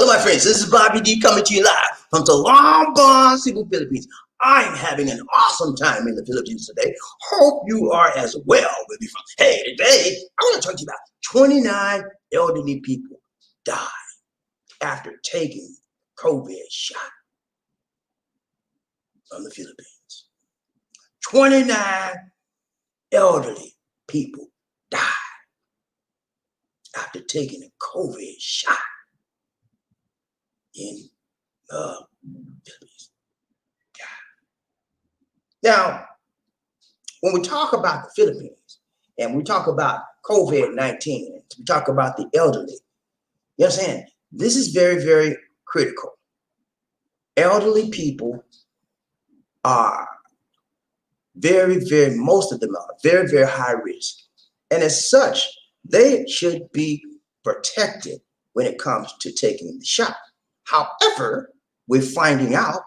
Hello, my friends. This is BobbieD coming to you live from Talambon, Cebu, Philippines. I'm having an awesome time in the Philippines today. Hope you are as well with me. Hey, today I want to talk to you about 29 elderly people died after taking COVID shot from the Philippines. 29 elderly people died after taking a COVID shot in the Philippines. Now, when we talk about the Philippines and we talk about COVID-19, we talk about the elderly, you understand, this is very, very critical. Elderly people are most of them are very, very high risk. And as such, they should be protected when it comes to taking the shot. However, we're finding out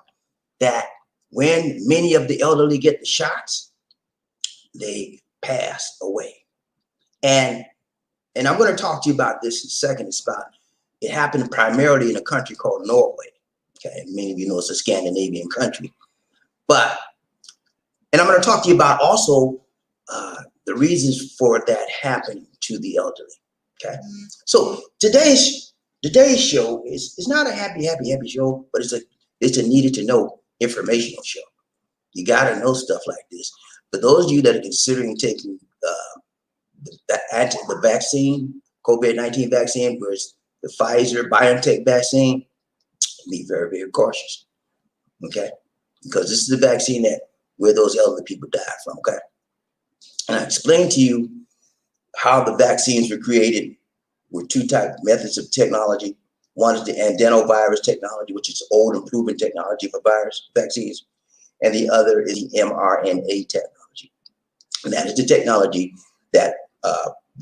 that when many of the elderly get the shots, they pass away. And I'm going to talk to you about this in a second. It happened primarily in a country called Norway. Okay, many of you know it's a Scandinavian country. And I'm going to talk to you about also the reasons for that happening to the elderly. Okay, so today's show is not a happy show, but it's a needed to know informational show. You got to know stuff like this. For those of you that are considering taking the vaccine, COVID-19 vaccine, versus the Pfizer BioNTech vaccine, be very, very cautious. Okay, because this is the vaccine where those elderly people died from. Okay, and I explained to you how the vaccines were created with two types of methods of technology. One is the adenovirus technology, which is old and proven technology for virus vaccines, and the other is the mRNA technology. And that is the technology that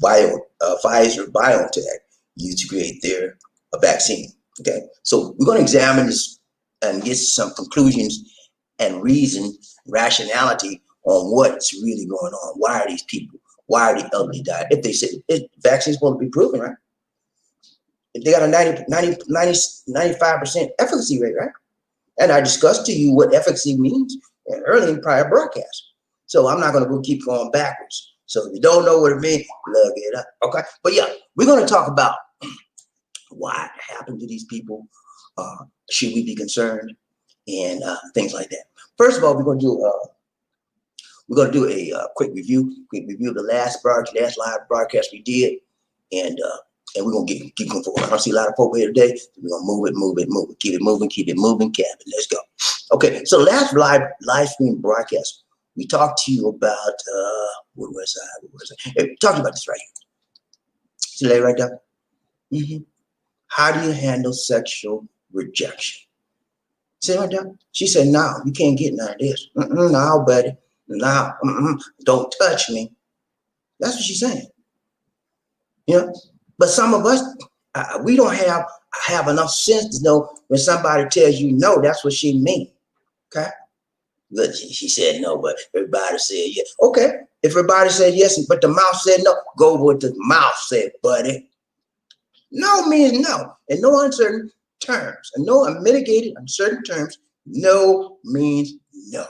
Pfizer BioNTech used to create their vaccine. Okay, so we're going to examine this and get some conclusions and rationality on what's really going on. Why are these the elderly died? If they said vaccine is supposed to be proven, right? If they got a 95% efficacy rate, right? And I discussed to you what efficacy means early in prior broadcasts. So I'm not going to keep going backwards. So if you don't know what it means, look it up. Okay. But yeah, we're going to talk about why it happened to these people. Should we be concerned? And things like that. First of all, we're going to do a quick review of the last live broadcast we did, and we're gonna keep going forward. I don't see a lot of folk here today. So we're gonna move it, keep it moving, Captain. Let's go. Okay, so last live stream broadcast, we talked to you about where was I? Hey, we talked about this right here. See that right there? How do you handle sexual rejection? See right there? She said, "No, you can't get none of this. No, buddy. No, don't touch me." That's what she's saying. You know, but some of us, we don't have enough sense to know when somebody tells you no, that's what she means. Okay. But she said no, but everybody said yes. Okay. If everybody said yes, but the mouth said no, go with the mouth said, buddy. No means no, in no uncertain terms, and no unmitigated uncertain terms. No means no.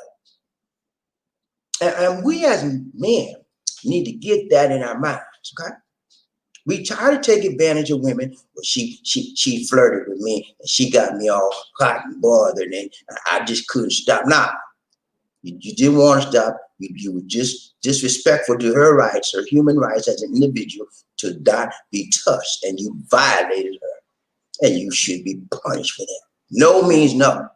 And we as men need to get that in our minds, okay? We try to take advantage of women. Well, she flirted with me and she got me all hot and bothered, and I just couldn't stop. Now, you didn't want to stop. You were just disrespectful to her rights, her human rights as an individual to not be touched, and you violated her, and you should be punished for that. No means no.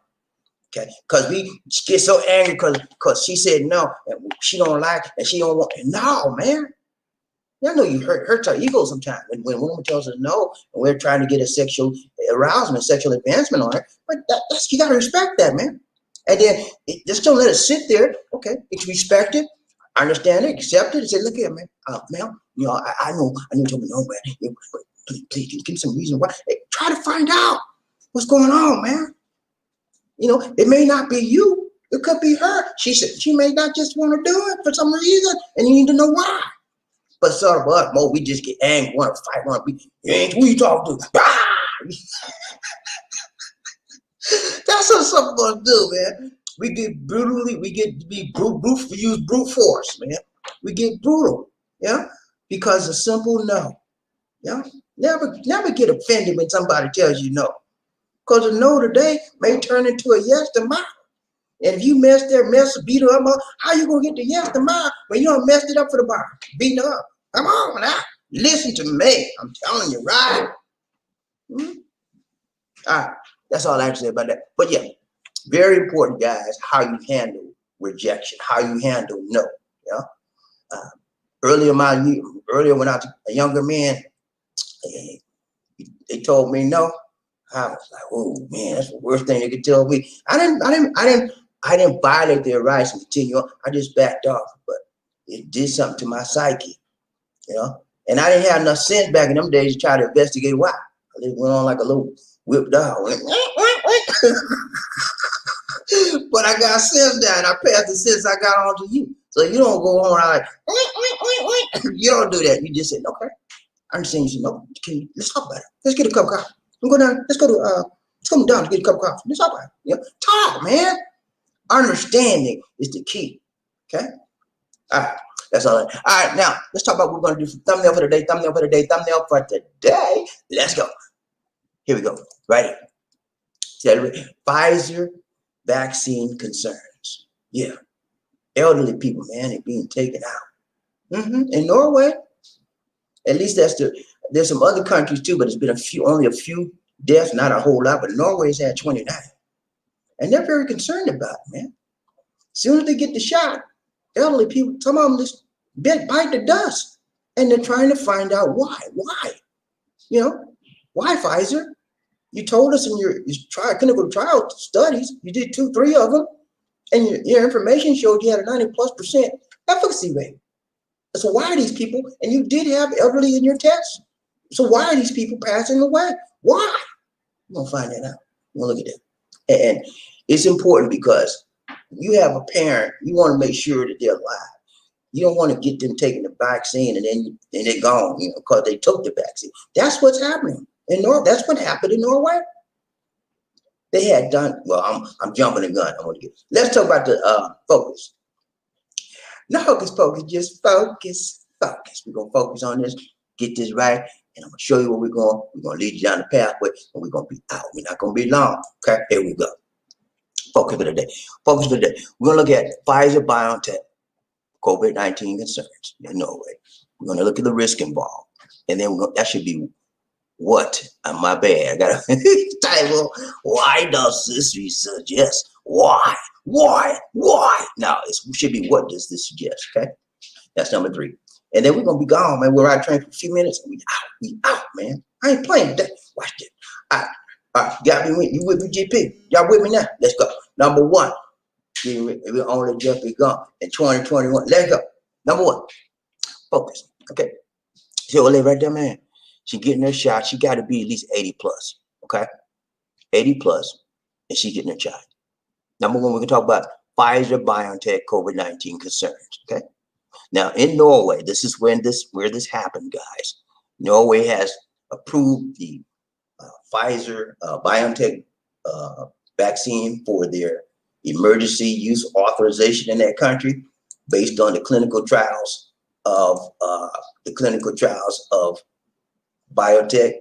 Okay, because we get so angry because she said no and she don't like and she don't want. No, man. I know you hurt our ego sometimes when a woman tells us no and we're trying to get a sexual arousement, sexual advancement on her. But that's you gotta respect that, man. And then just don't let it sit there. Okay, it's respected, understand it, accept it, and say, look here, man, ma'am, you know, I know you told me no, man. Please, give me some reason why. Hey, try to find out what's going on, man. You know, it may not be you. It could be her. She said she may not just want to do it for some reason, and you need to know why. But sort of us, we just get angry, want to fight, want to be. Who you talking to? Ah! That's what some of us do, man. We get to be use brute force, man. We get brutal, yeah, because a simple no, yeah. Never get offended when somebody tells you no, because a no today may turn into a yes tomorrow. And if you beat her up, how you gonna get the yes tomorrow when you don't messed it up for the bar, beating her up? Come on now, listen to me. I'm telling you, right? Hmm? All right, that's all I have to say about that. But yeah, very important, guys, how you handle rejection, how you handle no. Yeah. Uh, earlier when I was a younger man, they told me no. I was like, oh man, that's the worst thing they could tell me. I didn't violate their rights and continue on. I just backed off, but it did something to my psyche, you know. And I didn't have enough sense back in them days to try to investigate why. I just went on like a little whipped dog. But I got sense down. I passed the sense I got on to you. So you don't go on like, you don't do that. You just say, okay, I understand. You say, no, let's talk about it. Let's get a cup of coffee. Go down. Let's go down to get a cup of coffee. Let's talk about it. You know, talk, man. Understanding is the key. Okay. All right. That's all. All right. Now let's talk about what we're going to do for thumbnail for the day. Thumbnail for the day. Thumbnail for today. Let's go. Here we go. Right here. Pfizer vaccine concerns. Yeah. Elderly people, man, they're being taken out. In Norway, at least there's some other countries too, but it's been only a few deaths, not a whole lot, but Norway's had 29. And they're very concerned about it, man. As soon as they get the shot, elderly people, some of them just bite the dust. And they're trying to find out why. Why? You know, why Pfizer? You told us in your clinical trial studies, you did 2-3 of them, and your information showed you had a 90+% efficacy rate. So why are these people, and you did have elderly in your test, so why are these people passing away? Why? We're going to find that out. We'll look at that. And it's important because you have a parent, you want to make sure that they're alive. You don't want to get them taking the vaccine and then they're gone, you know, because they took the vaccine. That's what's happening in Norway. That's what happened in Norway. They had done, well, I'm jumping the gun. Let's talk about the focus. No hocus pocus, just focus. We're going to focus on this, get this right, and I'm going to show you where we're going. We're going to lead you down the pathway, and we're going to be out. We're not going to be long. Okay, here we go. Focus for the day. Focus for the day. We're going to look at Pfizer-BioNTech COVID-19 concerns in Norway. We're going to look at the risk involved, and then that should be what? My bad. I got a title. Why does this suggest? Why? Now, it should be what does this suggest? Okay, that's number 3. And then we're gonna be gone, man. We're riding train for a few minutes. We out, man. I ain't playing today. Watch this. All right. Got me with you with me, GP. Y'all with me now? Let's go. Number 1. We only just begun in 2021. Let's go. Number 1. Focus. Okay. See what live right there, man. She getting her shot. She got to be at least 80+. Okay, 80+, and she getting her shot. Number 1, we're gonna talk about Pfizer-BioNTech COVID-19 concerns. Okay. Now in Norway, this is where this happened, guys. Norway has approved the Pfizer-BioNTech vaccine for their emergency use authorization in that country, based on the clinical trials of biotech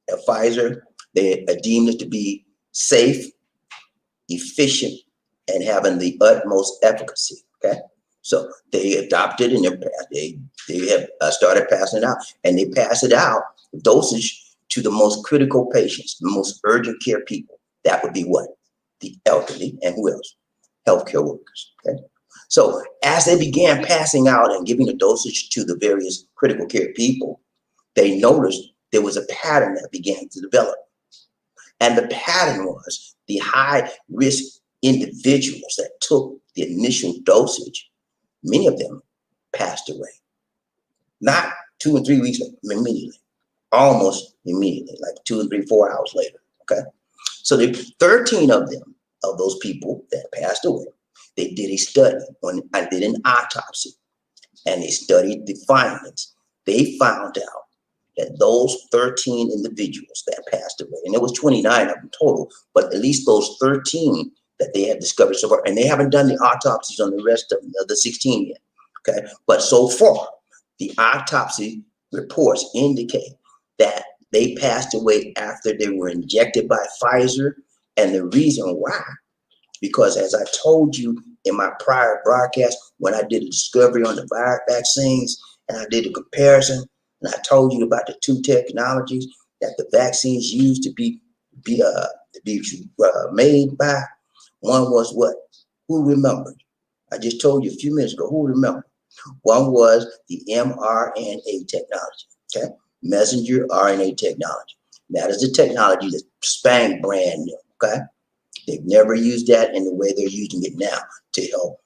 at Pfizer. They are deemed it to be safe, efficient, and having the utmost efficacy. Okay, so they adopted and they have started passing it out, and they pass it out dosage to the most critical patients, the most urgent care people. That would be what? The elderly, and who else? Healthcare workers. Okay, so as they began passing out and giving the dosage to the various critical care people, they noticed there was a pattern that began to develop. And the pattern was the high risk individuals that took the initial dosage, many of them passed away. Not 2 and 3 weeks immediately, almost immediately, like 2 and 3, 4 hours later. Okay. So the 13 of those people that passed away, they did a study I did an autopsy, and they studied the findings. They found out that those 13 individuals that passed passed away. And it was 29 of them total, but at least those 13 that they have discovered so far, and they haven't done the autopsies on the rest of the 16 yet. Okay, but so far, the autopsy reports indicate that they passed away after they were injected by Pfizer. And the reason why, because as I told you in my prior broadcast, when I did a discovery on the virus vaccines and I did a comparison, and I told you about the two technologies that the vaccines used to be made by. One was what? Who remembered? I just told you a few minutes ago. Who remembered? One was the mRNA technology, okay? Messenger RNA technology. That is the technology that's spank brand new, okay? They've never used that in the way they're using it now to help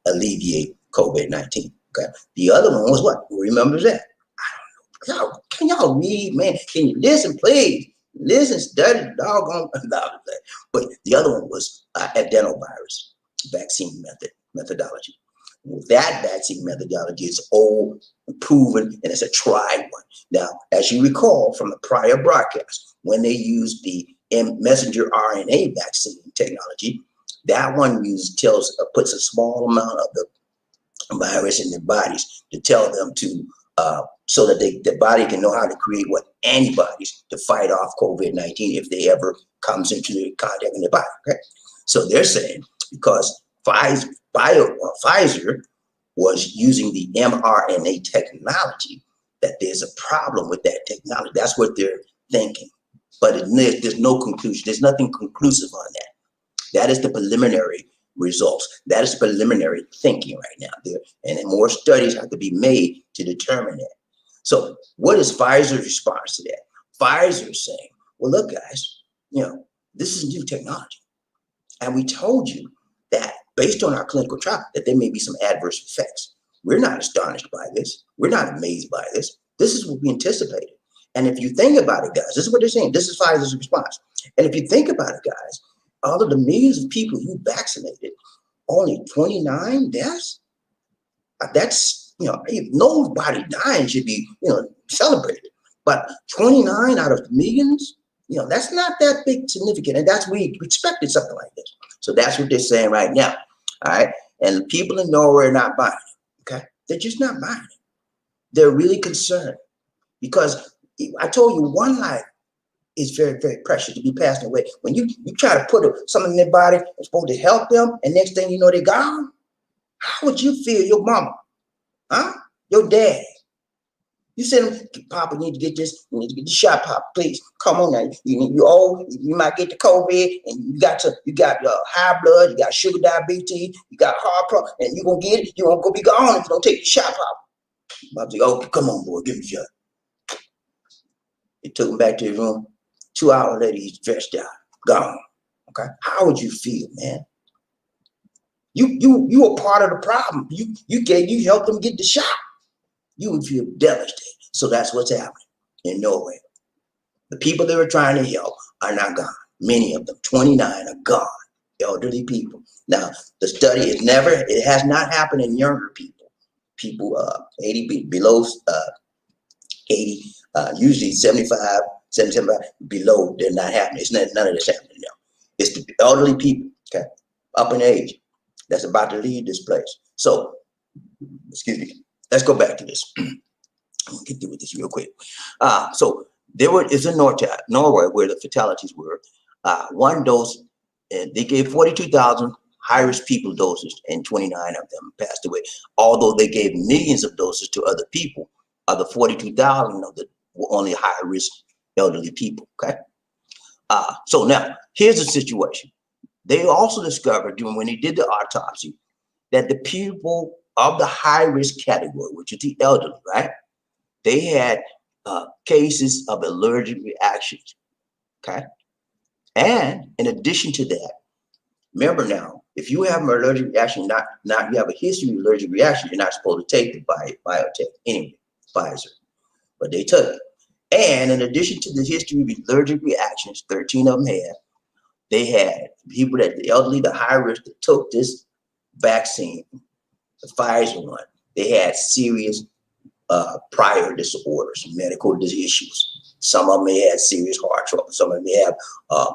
alleviate COVID-19, okay? The other one was what? Who remembers that? I don't know. Can y'all read, man? Can you listen, please? Listen, study, doggone. But the other one was adenovirus vaccine methodology. That vaccine methodology is old, proven, and it's a tried one. Now, as you recall from the prior broadcast, when they used the messenger RNA vaccine technology, that one puts a small amount of the virus in their bodies to tell them to so that the body can know how to create antibodies to fight off COVID-19 if they ever comes into contact in their body. Okay? So they're saying because Pfizer was using the mRNA technology, that there's a problem with that technology. That's what they're thinking. But there's no conclusion. There's nothing conclusive on that. That is the preliminary results. That is preliminary thinking right now. And more studies have to be made to determine that. So what is Pfizer's response to that? Pfizer is saying, well, look, guys, this is new technology. And we told you that based on our clinical trial, that there may be some adverse effects. We're not astonished by this. We're not amazed by this. This is what we anticipated. And if you think about it, guys, this is what they're saying. This is Pfizer's response. And if you think about it, guys, out of the millions of people you vaccinated, only 29 deaths? That's, nobody dying should be, celebrated. But 29 out of millions, that's not that big significant. And we expected something like this. So that's what they're saying right now. All right. And the people in Norway are not buying it. Okay. They're just not buying it. They're really concerned because I told you one life is very, very precious to be passing away. When you try to put something in their body that's supposed to help them, and next thing you know, they're gone, how would you feel? Your mama, huh? Your dad. You said, Papa, need to get this, you need to get the shot, Papa, please. Come on now. You might get the COVID, and you got high blood, you got sugar diabetes, you got heart problem, and you're gonna get it, you're gonna go be gone if you don't take the shot, Papa. Papa said, oh, come on, boy, give me a shot. They took him back to his room. 2 hours later, he's dressed out, gone. Okay, how would you feel, man? You were part of the problem. You helped them get the shot. You would feel devastated. So that's what's happening in Norway. The people they were trying to help are not gone. Many of them, 29, are gone. Elderly people. Now, the study it has not happened in younger people. People 80 below 80, usually 75 below, they're not happening. It's none of this happening now. It's the elderly people, okay, up in age, that's about to leave this place. So, excuse me, let's go back to this. I'm gonna get through with this real quick. So it's in Norway where the fatalities were. One dose, and they gave 42,000 high-risk people doses, and 29 of them passed away. Although they gave millions of doses to other people, the 42,000 of them were only high-risk elderly people, okay? So now, here's the situation. They also discovered, when they did the autopsy, that the people of the high-risk category, which is the elderly, right? They had cases of allergic reactions, okay? And in addition to that, remember now, if you have an allergic reaction, you have a history of allergic reaction, you're not supposed to take the biotech anyway, Pfizer, but they took it. And in addition to the history of allergic reactions, 13 of them they had people the elderly, the high risk that took this vaccine, the Pfizer one, they had serious prior disorders, medical issues. Some of them may have serious heart trouble. Some of them may have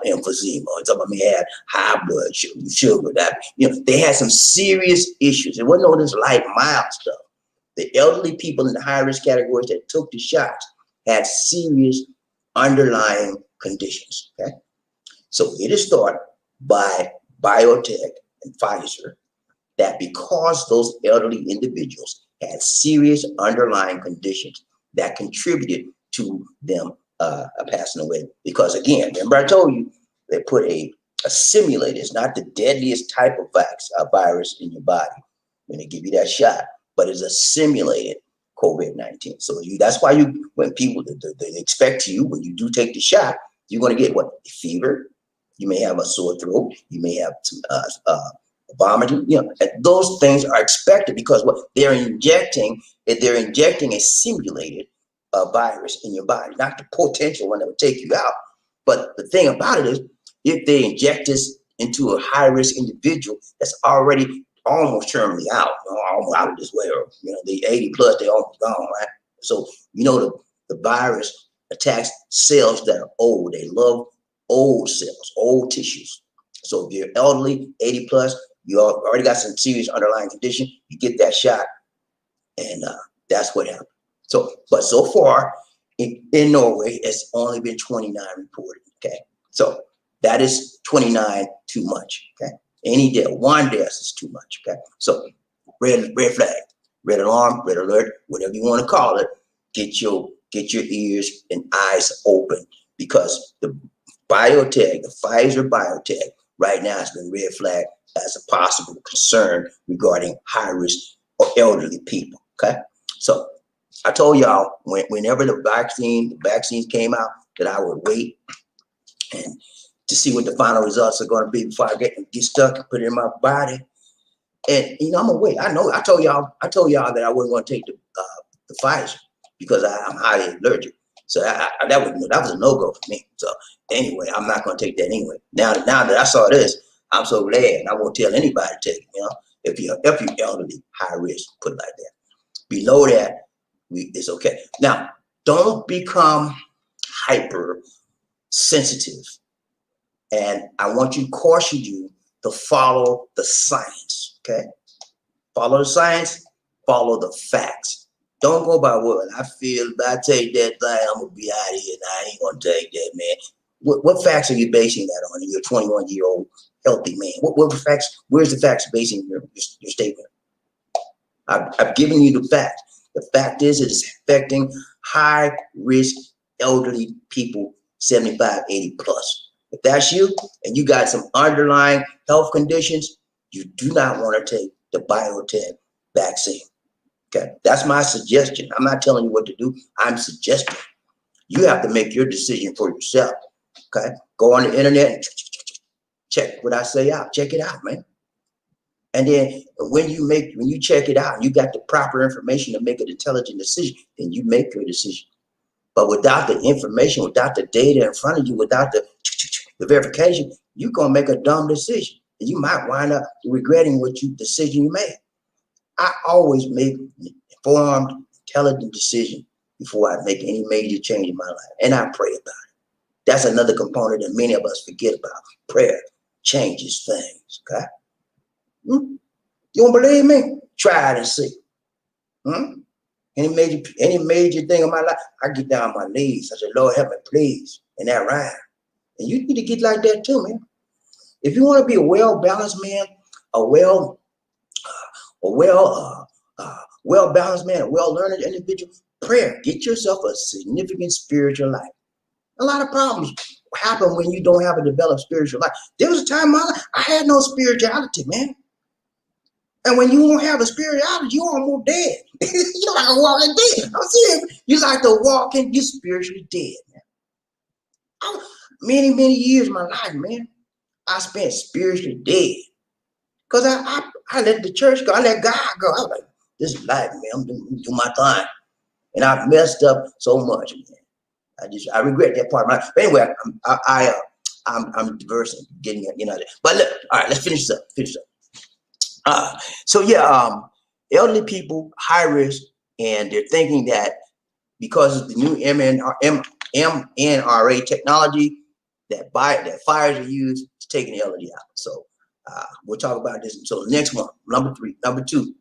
emphysema. Some of them may have high blood sugar. That they had some serious issues. It wasn't all this light, mild stuff. The elderly people in the high risk categories that took the shots had serious underlying conditions. Okay, so it is thought by biotech and Pfizer that because those elderly individuals had serious underlying conditions that contributed to them passing away. Because again, remember I told you they put a simulator. It's not the deadliest type of virus in your body when they give you that shot, but it's a simulated COVID-19. So that's why when people they expect you when you do take the shot, you're going to get what? Fever. You may have a sore throat. You may have some vomiting. And those things are expected because what they're injecting a simulated virus in your body, not the potential one that would take you out. But the thing about it is, if they inject this into a high risk individual that's already almost terminally out, almost out of this world, the 80 plus, they almost gone, right? So the virus attacks cells that are old. They love old cells, old tissues. So if you're elderly, 80 plus, you already got some serious underlying condition, you get that shot, and that's what happened. But so far in Norway, it's only been 29 reported. Okay, so that is 29 too much. Okay, any death, one death is too much. Okay, so red flag, red alarm, red alert, whatever you want to call it. Get your ears and eyes open, because the biotech, the Pfizer biotech, right now has been red flagged as a possible concern regarding high risk or elderly people. Okay, so I told y'all whenever the vaccines came out that I would wait and to see what the final results are going to be before I get stuck and put it in my body. And I'm gonna wait. I know I told y'all that I wasn't going to take the Pfizer because I'm highly allergic. So that was a no-go for me. So anyway, I'm not going to take that anyway. Now that I saw this, I'm so glad, and I won't tell anybody to take it. If you're elderly, high risk, put it like that. Below that, it's okay. Now, don't become hyper sensitive, and I want to caution you to follow the science. Okay, follow the science, follow the facts. Don't go by what I feel. If I take that thing, I'm gonna be out of here, and I ain't gonna take that, man. What facts are you basing that on? You're a 21-year-old healthy man. What facts? Where's the facts basing your statement? I've given you the facts. The fact is, it is affecting high risk elderly people, 75, 80 plus. If that's you and you got some underlying health conditions, you do not want to take the biotech vaccine. Okay, that's my suggestion. I'm not telling you what to do. I'm suggesting. You have to make your decision for yourself. Okay, go on the internet and check what I say out. Check it out, man. And then when you check it out and you got the proper information to make an intelligent decision, then you make your decision. But without the information, without the data in front of you, without the verification, you're gonna make a dumb decision, and you might wind up regretting decision you made. I always make informed, intelligent decision before I make any major change in my life, and I pray about it. That's another component that many of us forget about. Prayer changes things. Okay. You don't believe me? Try it and see. Any major thing in my life, I get down on my knees. I say, Lord, help me, please. And that rhyme. And you need to get like that too, man. If you want to be a well-balanced man, a well-balanced man, a well-learned individual, prayer. Get yourself a significant spiritual life. A lot of problems happen when you don't have a developed spiritual life. There was a time in my life I had no spirituality, man. And when you won't have a spirituality, you're almost dead. You're like a walking dead. I'm serious. You're like the walking, you're spiritually dead, man. Many years of my life, man, I spent spiritually dead. Because I let the church go. I let God go. I was like, this is life, man. I'm doing my thing. And I've messed up so much, man. I regret that part of my life. But anyway, I'm diversing, getting it, But look, all right, let's finish this up. So yeah, elderly people, high risk, and they're thinking that because of the new mRNA technology that Pfizer used is taking the elderly out. So we'll talk about this until the next one. Number two,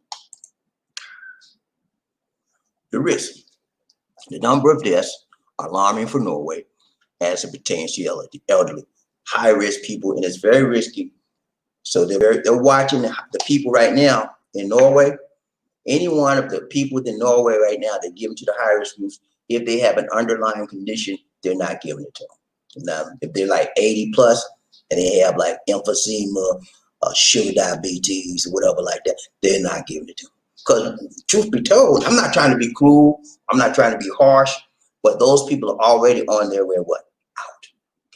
the risk. The number of deaths are alarming for Norway as it pertains to elderly, high risk people, and it's very risky. So they're watching the people right now in Norway. Any one of the people in Norway right now, they give them to the high risk groups. If they have an underlying condition, they're not giving it to them. Now, if they're like 80 plus and they have like emphysema, sugar diabetes, or whatever like that, they're not giving it to them. Because truth be told, I'm not trying to be cruel, I'm not trying to be harsh, but those people are already on their way what? Out.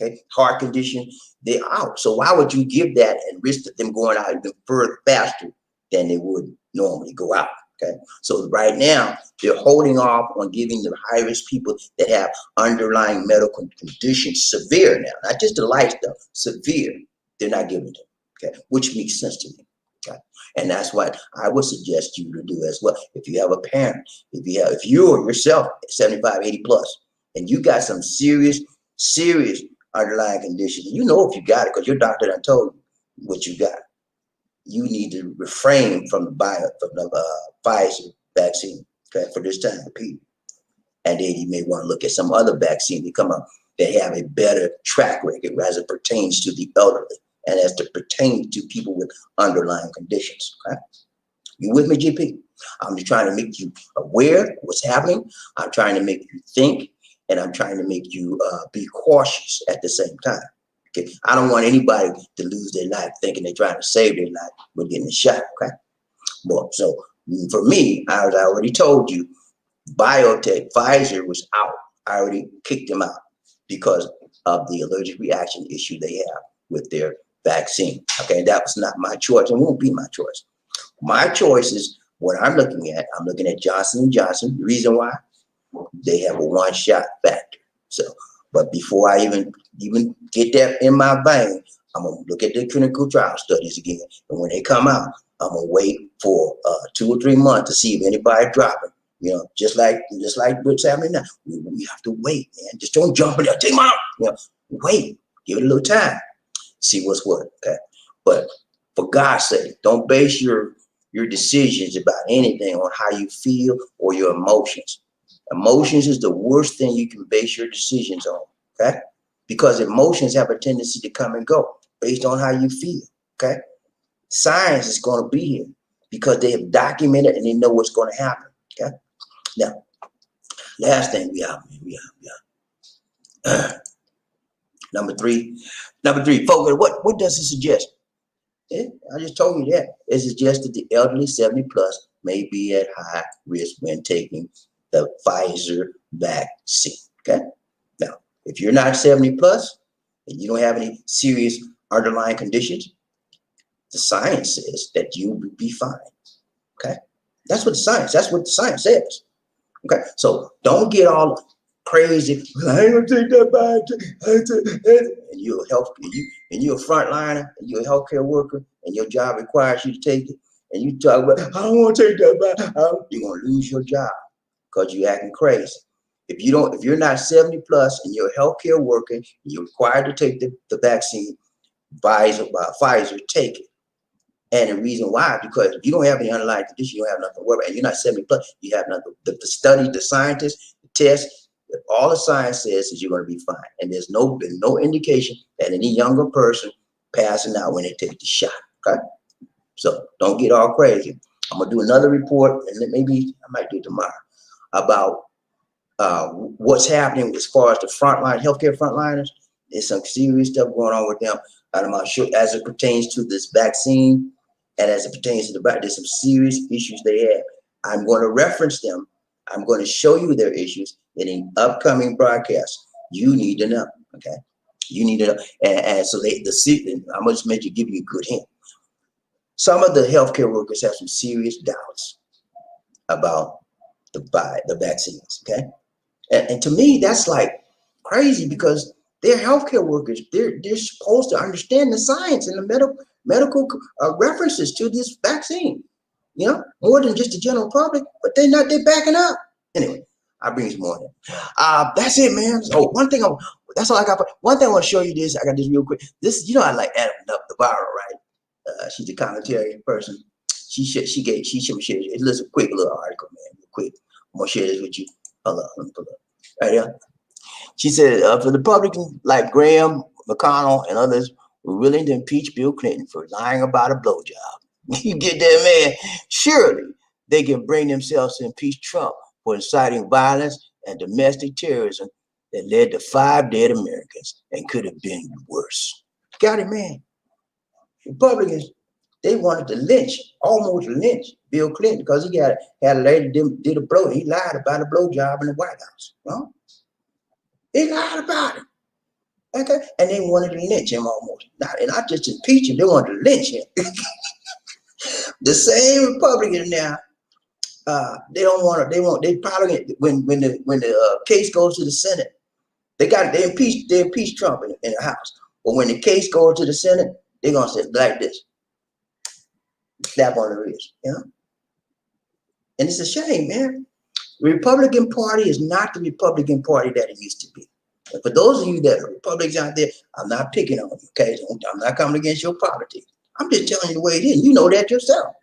Okay, heart condition, they're out. So why would you give that and risk them going out even further faster than they would normally go out? Okay, so right now they're holding off on giving the high risk people that have underlying medical conditions severe now, not just the light stuff, severe. They're not giving them. Okay, which makes sense to me. Okay, and that's what I would suggest you to do as well. If you have a parent, if you're yourself 75, 80 plus, and you got some serious underlying conditions, you know if you got it because your doctor done told you what you got. You need to refrain from the Pfizer vaccine, okay, for this time period. And then you may want to look at some other vaccine that come up that have a better track record as it pertains to the elderly and as it pertains to people with underlying conditions. Okay, you with me, GP? I'm just trying to make you aware of what's happening. I'm trying to make you think, and I'm trying to make you be cautious at the same time. Okay, I don't want anybody to lose their life thinking they're trying to save their life with getting a shot. Okay, well, so for me, as I already told you, biotech Pfizer was out. I already kicked them out because of the allergic reaction issue they have with their vaccine. Okay, that was not my choice and won't be my choice. My choice is what I'm looking at. I'm looking at Johnson & Johnson. The reason why? They have a one-shot factor. So, but before I even get that in my vein, I'm gonna look at the clinical trial studies again. And when they come out, I'm gonna wait for 2 or 3 months to see if anybody dropping. You know, just like what's happening now. We have to wait, man. Just don't jump in there. Take them out. You know, wait. Give it a little time. See what's what. Okay. But for God's sake, don't base your decisions about anything on how you feel or your emotions. Emotions is the worst thing you can base your decisions on, okay? Because emotions have a tendency to come and go based on how you feel, okay? Science is going to be here because they have documented and they know what's going to happen, okay? Now, last thing we have. Number three, folks, what does it suggest? Yeah, I just told you that. It suggests that the elderly 70 plus may be at high risk when taking the Pfizer vaccine, okay? Now, if you're not 70 plus and you don't have any serious underlying conditions, the science says that you will be fine, okay? That's what the science says, okay? So don't get all crazy. I ain't gonna take that vaccine. And you're a frontliner, and you're a healthcare worker, and your job requires you to take it, and you talk about, I don't want to take that vaccine. You're gonna lose your job because you're acting crazy. If you're not 70 plus and you're a healthcare worker, and you're required to take the vaccine, Pfizer, take it. And the reason why, because if you don't have any underlying condition, you don't have nothing to worry about. And you're not 70 plus, you have nothing. The study, the scientists, the tests, all the science says is you're going to be fine. And there's been no indication that any younger person passing out when they take the shot. Okay, so don't get all crazy. I'm gonna do another report, and maybe I might do it tomorrow, about what's happening as far as the frontline healthcare frontliners. There's some serious stuff going on with them. I'm not sure as it pertains to this vaccine, and as it pertains to there's some serious issues they have. I'm going to reference them. I'm going to show you their issues in an upcoming broadcast. You need to know, okay? You need to know. And so I'm going to give you a good hint. Some of the healthcare workers have some serious doubts about the vaccines, okay? And to me, that's like crazy because they're healthcare workers. They're supposed to understand the science and the medical references to this vaccine, you know, more than just the general public, but they're backing up. Anyway, I'll bring you some more. That's it, man. So that's all I got. One thing I want to show you this. I got this real quick. This, I like Adam the Barrow, right? She's a commentary person. She share it. It's a quick little article, man. Real quick. I'm gonna share this with you. Hold on, let me pull up. Right here. She said, for the Republicans like Graham, McConnell, and others were willing to impeach Bill Clinton for lying about a blowjob. You get that, man? Surely they can bring themselves to impeach Trump for inciting violence and domestic terrorism that led to 5 dead Americans and could have been worse. Got it, man. Republicans, they wanted to almost lynch Bill Clinton because he had a lady did a blow. He lied about a blowjob in the White House. He lied about it. Okay? And they wanted to lynch him almost. And not just impeach him, they wanted to lynch him. The same Republican now, they probably, when the case goes to the Senate, they impeach Trump in the House. But when the case goes to the Senate, they're gonna say like this. Slap on the wrist, And it's a shame, man. The Republican Party is not the Republican Party that it used to be. And for those of you that are Republicans out there, I'm not picking on you, okay? I'm not coming against your politics. I'm just telling you the way it is. You know that yourself.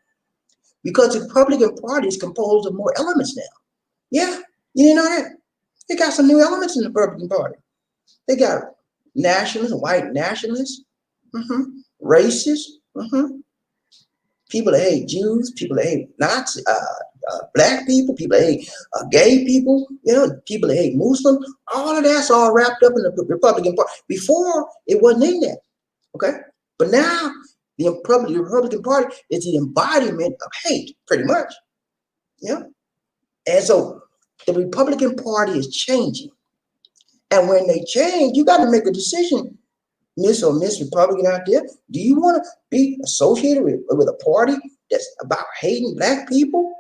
Because the Republican Party is composed of more elements now. Yeah, you didn't know that? They got some new elements in the Republican Party. They got nationalists, white nationalists, racists, people that hate Jews, people that hate Nazis, black people that hate gay people, people that hate Muslims. All of that's all wrapped up in the Republican Party. Before, it wasn't in that, okay? But now, the Republican Party is the embodiment of hate, pretty much, And so, the Republican Party is changing. And when they change, you got to make a decision, Miss or Miss Republican out there. Do you want to be associated with a party that's about hating black people?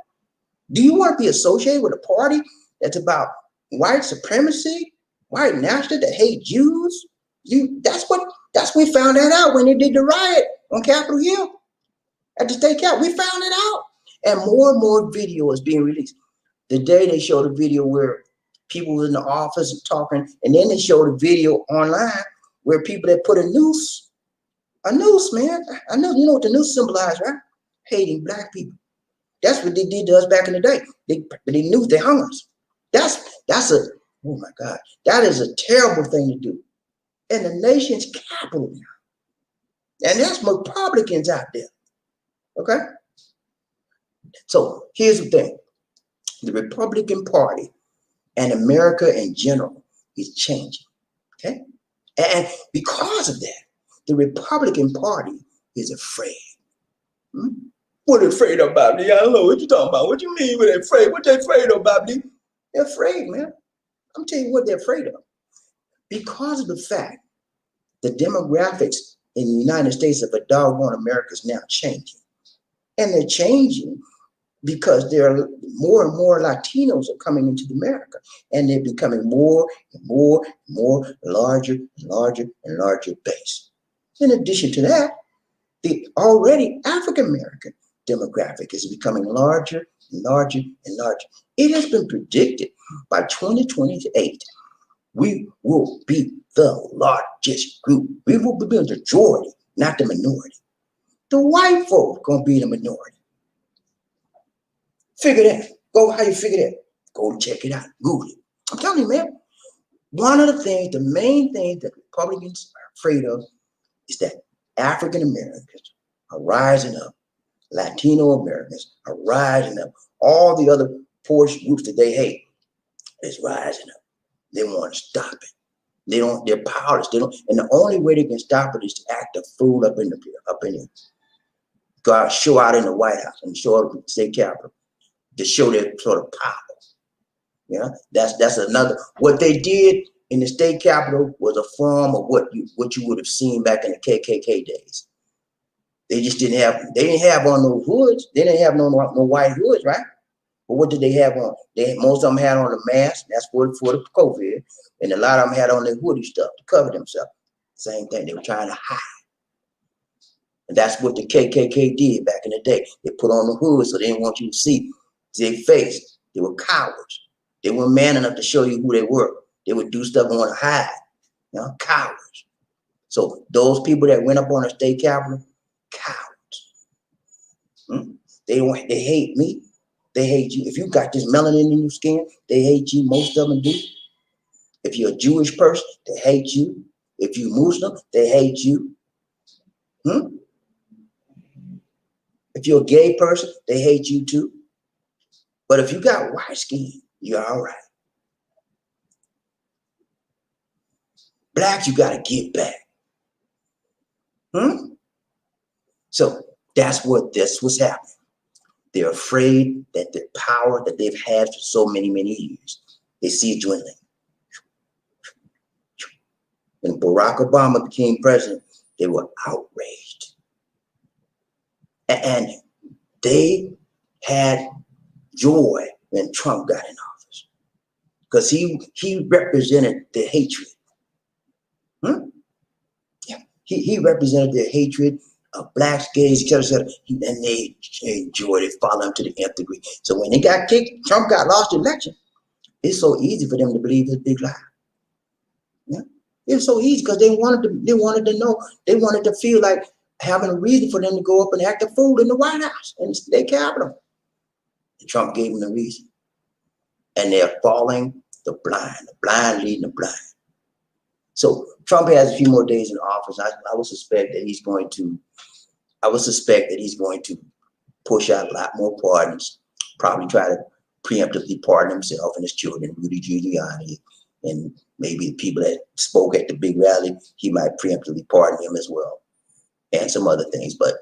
Do you want to be associated with a party that's about white supremacy, white nationalists that hate Jews? That's what we found that out when they did the riot on Capitol Hill at the state capitol. We found it out, and more video is being released. The day they showed a video where people were in the office talking, and then they showed a video online where people that put a noose, man. I know you know what the noose symbolized, right? Hating black people. That's what they did to us back in the day. They hung us. Oh my God, that is a terrible thing to do. In the nation's capital now. And that's Republicans out there. Okay? So here's the thing. The Republican Party and America in general is changing. Okay? And because of that, the Republican Party is afraid. What are they afraid of, BobbieD? I don't know what you're talking about. What you mean with afraid? What they afraid of, BobbieD? They're afraid, man. I'm telling you what they're afraid of. Because of the fact the demographics in the United States of a doggone America is now changing. And they're changing because there are more and more Latinos are coming into America, and they're becoming more and more larger and larger base. In addition to that, the already African American demographic is becoming larger and larger. It has been predicted by 2028, we will be the largest group. We will be the majority, not the minority. The white folks gonna be the minority. Figure that. How you figure that? Go check it out. Google it. I'm telling you, man. One of the main things that Republicans are afraid of is that African Americans are rising up. Latino Americans are rising up. All the other poor groups that they hate is rising up. They want to stop it. They're powerless. And the only way they can stop it is to act a fool up in the go out, show out in the White House and show up at the state capitol to show their sort of power. That's another. What they did in the state capitol was a form of what you would have seen back in the KKK days. They just didn't have on those hoods. They didn't have no white hoods, right? But what did they have on? Most of them had on a mask. That's for the COVID, and a lot of them had on their hoodie stuff to cover themselves. Same thing. They were trying to hide, and that's what the KKK did back in the day. They put on the hood so they didn't want you to see their face. They were cowards. They weren't man enough to show you who they were. They would do stuff and want to hide. You know, cowards. So those people that went up on the state capitol, cowards. They hate me. They hate you. If you got this melanin in your skin, they hate you. Most of them do. If you're a Jewish person, they hate you. If you're Muslim, they hate you. If you're a gay person, they hate you too. But if you got white skin, you're all right. Blacks, you got to get back. So that's what's happening. They're afraid that the power that they've had for so many, many years, they see it dwindling. When Barack Obama became president, they were outraged. And they had joy when Trump got in office because he represented the hatred. Yeah, he represented the hatred of blacks, gays, etc. And they enjoyed it, follow him to the nth degree. So when they got kicked, Trump got lost the election. It's so easy for them to believe his big lie. Yeah, it's so easy because they wanted to know, they wanted to feel like having a reason for them to go up and act a fool in the White House and the state capitol. And Trump gave them the reason. And they're following the blind leading the blind. So Trump has a few more days in office. I would suspect that he's going to push out a lot more pardons, probably try to preemptively pardon himself and his children, Rudy Giuliani, and maybe the people that spoke at the big rally, he might preemptively pardon him as well, and some other things. But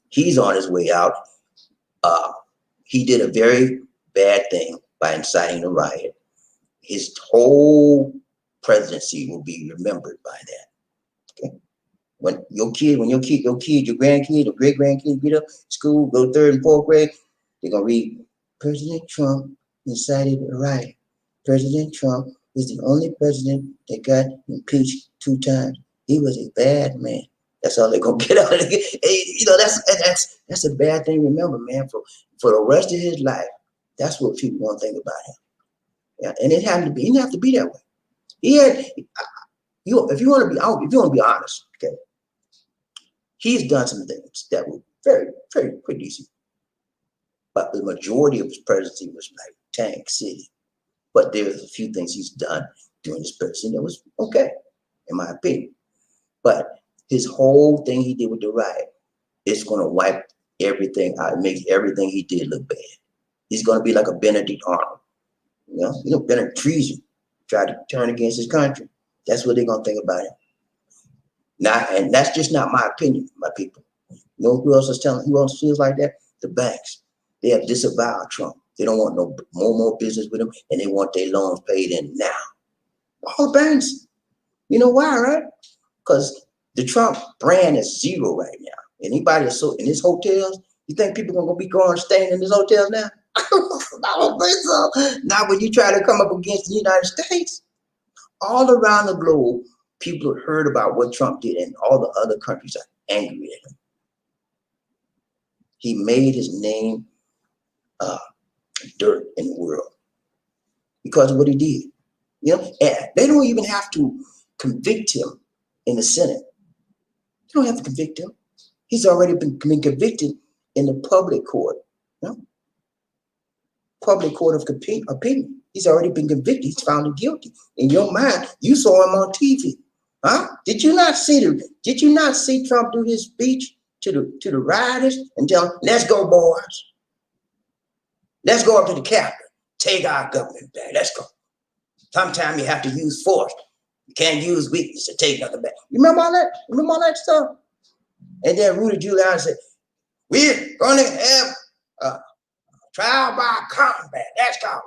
he's on his way out. He did a very bad thing by inciting the riot. His whole presidency will be remembered by that. Okay? When your grandkids, your great grandkids get up school, go 3rd and 4th grade, they're gonna read President Trump incited a riot. President Trump is the only president that got impeached 2 times. He was a bad man. That's all they're gonna get out of it. You know, that's a bad thing to remember, man. For the rest of his life, that's what people want to think about him. Yeah, and it had to be. He didn't have to be that way. He had. If you want to be honest, okay, he's done some things that were very, very pretty decent. But the majority of his presidency was like Tank City. But there's a few things he's done during his presidency that was okay, in my opinion. But his whole thing he did with the riot, it's going to wipe everything out. It makes everything he did look bad. He's going to be like a Benedict Arnold. You know, Benedict treason, tried to turn against his country. That's what they're going to think about him. And that's just not my opinion, my people. You know who else feels like that? The banks. They have disavowed Trump. They don't want no more business with him, and they want their loans paid in now. All the banks. You know why, right? Because the Trump brand is zero right now. Anybody that's in his hotels, you think people are gonna be staying in his hotels now? I don't think so. Not when you try to come up against the United States. All around the globe, people have heard about what Trump did, and all the other countries are angry at him. He made his name dirt in the world because of what he did. You know, and they don't even have to convict him in the Senate. They don't have to convict him. He's already been convicted in the public court. You know? Public court of opinion. He's already been convicted. He's found guilty. In your mind, you saw him on TV. Huh? Did you not see Trump do his speech to the rioters and tell them, let's go, boys. Let's go up to the Capitol. Take our government back. Let's go. Sometimes you have to use force. You can't use weakness to take nothing back. You remember all that? Remember all that stuff? And then Rudy Giuliani said, we're going to have a trial by combat. Let's go.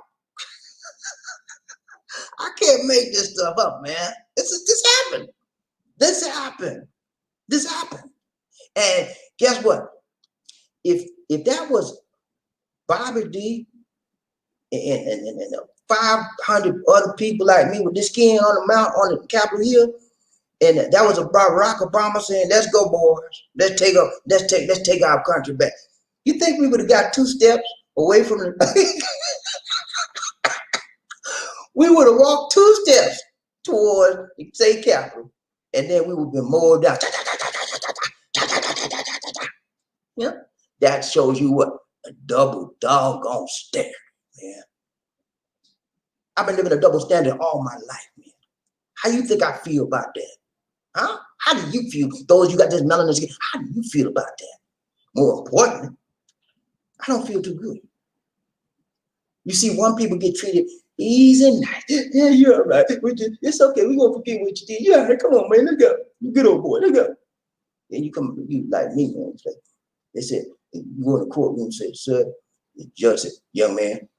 I can't make this stuff up, man. This happened. This happened. This happened. And guess what? If that was BobbieD and 500 other people like me with this skin on the Capitol Hill, and that was a Barack Obama saying, let's go, boys. Let's take our country back. You think we would have got 2 steps away from the We would have walked 2 steps toward the state capitol, and then we would have been mowed down. Yeah, that shows you what a double doggone standard, man. I've been living a double standard all my life, man. How you think I feel about that? Huh? How do you feel? Those you got this melanin skin, how do you feel about that? More importantly, I don't feel too good. You see, one people get treated easy and nice. Yeah, you're all right. It's okay. We're going to forget what you did. You're all right. Come on, man. Let's go. You good old boy. Let's go. Then you come, you like me, man. They said, you go in the courtroom and say, sir, the judge said, young man.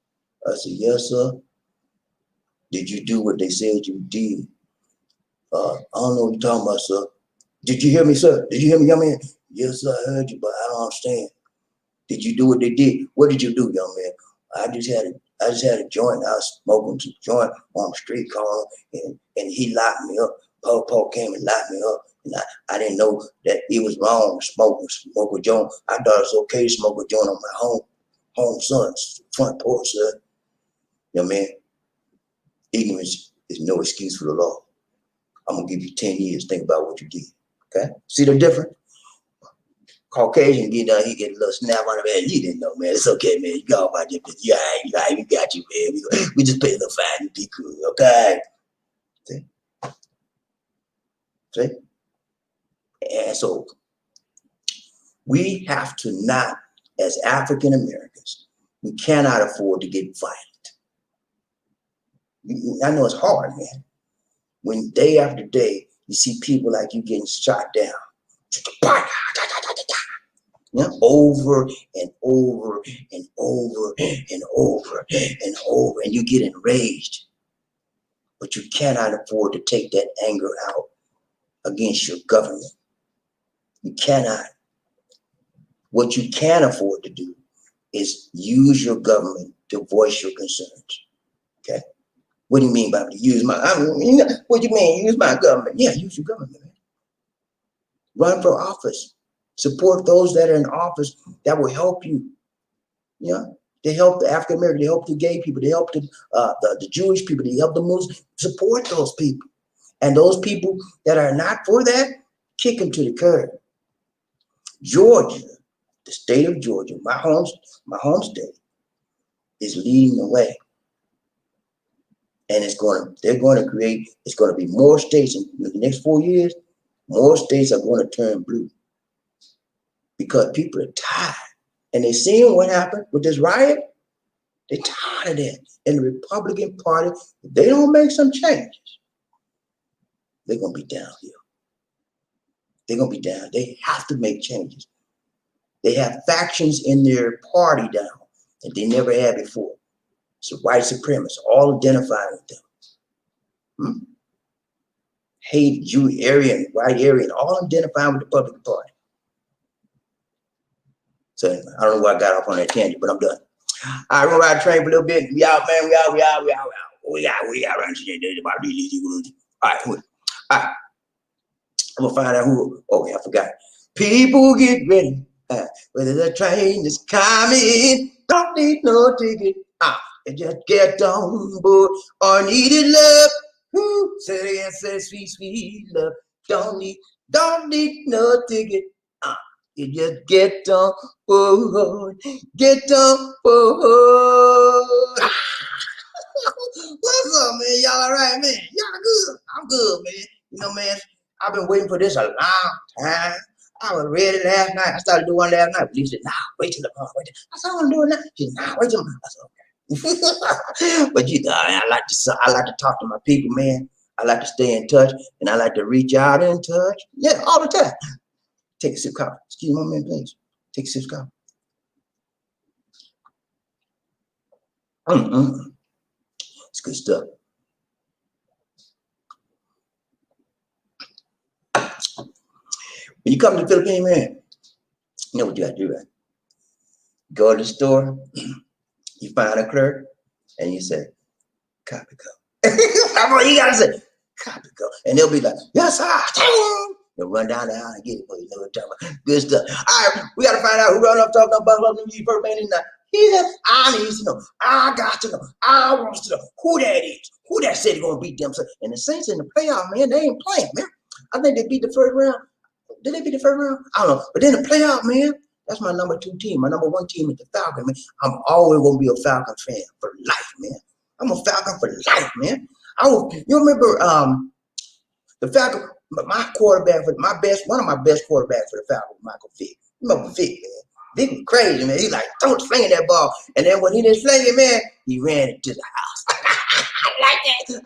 I said, yes, sir. Did you do what they said you did? I don't know what you're talking about, sir. Did you hear me, sir? Did you hear me, young man? Yes, sir, I heard you, but I don't understand. Did you do what they did? What did you do, young man? I just had a joint. I was smoking some joint on the street corner, and he locked me up. Paul came and locked me up, and I didn't know that it was wrong to smoke a joint. I thought it was okay to smoke a joint on my home son's front porch, sir. Young man, ignorance is no excuse for the law. I'm gonna give you 10 years. Think about what you did. Okay? See the difference? Caucasian get down, he get a little snap on the head. You didn't know, man. It's okay, man. You go about your business. Yeah, we got you, man. We just pay a little fine. You be cool, okay? See? See? And so we have to not, as African Americans, we cannot afford to get violent. I know it's hard, man. When day after day, you see people like you getting shot down. Yeah, over and over and over and over and over, and you get enraged. But you cannot afford to take that anger out against your government. You cannot. What you can afford to do is use your government to voice your concerns. Okay? What do you mean by use my? What do you mean use my government? Yeah, use your government. Man. Run for office. Support those that are in office that will help you. Yeah, they help the African American, they help the gay people, they help the Jewish people, they help the Muslims. Support those people, and those people that are not for that, kick them to the curb. Georgia, the state of Georgia, my home state, is leading the way, and it's going to be more states in the next 4 years. More states are going to turn blue. Because people are tired, and they seeing what happened with this riot. They're tired of that. And the Republican Party, if they don't make some changes, they're gonna be downhill. They're gonna be down. They have to make changes. They have factions in their party now that they never had before. It's white supremacists, all identifying with them. Hate Jew Aryan, white Aryan, all identifying with the Republican Party. So anyway, I don't know why I got off on that tangent, but I'm done. I run around the train for a little bit. We out, man. We out. We out. All right. I'm gonna find out who. Okay, I forgot. People get ready. Whether the train is coming, don't need no ticket. Just get on board or needed love. Say and say sweet love. Don't need no ticket. You just get on board. Get on board. What's up, man? Y'all all right, man? Y'all good? I'm good, man. You know, man, I've been waiting for this a long time. I was ready last night. I started doing one last night. She said, nah, wait till tomorrow. I said, I'm doing that. She said, nah, wait till tomorrow. I said, okay. But you know, I like to talk to my people, man. I like to stay in touch, and I like to reach out in touch. Yeah, all the time. Take a sip of coffee. Excuse me, man, please. Take a sip of coffee. It's good stuff. When you come to the Philippines, man, you know what you got to do, right? Go to the store, you find a clerk, and you say, copy code. You got to say, copy code. And they'll be like, yes, sir. They'll run down the aisle and get it for you. Know what I'm talking about. Good stuff. All right, we got to find out who run up talking about you first man in that. He said, I need to know. I got to know. I want to know who that is. Who that said they're going to beat them. And the Saints in the playoff, man, they ain't playing, man. I think they beat the first round. Did they beat the first round? I don't know. But then the playoff, man, that's my number 2 team. My number 1 team is the Falcons, man. I'm always going to be a Falcon fan for life, man. I'm a Falcon for life, man. You remember the Falcon, my quarterback for one of my best quarterbacks for the Falcons, Michael Vick. You remember Vick, man? Vick was crazy, man. He's like, don't sling that ball. And then when he didn't sling it, man, he ran it to the house.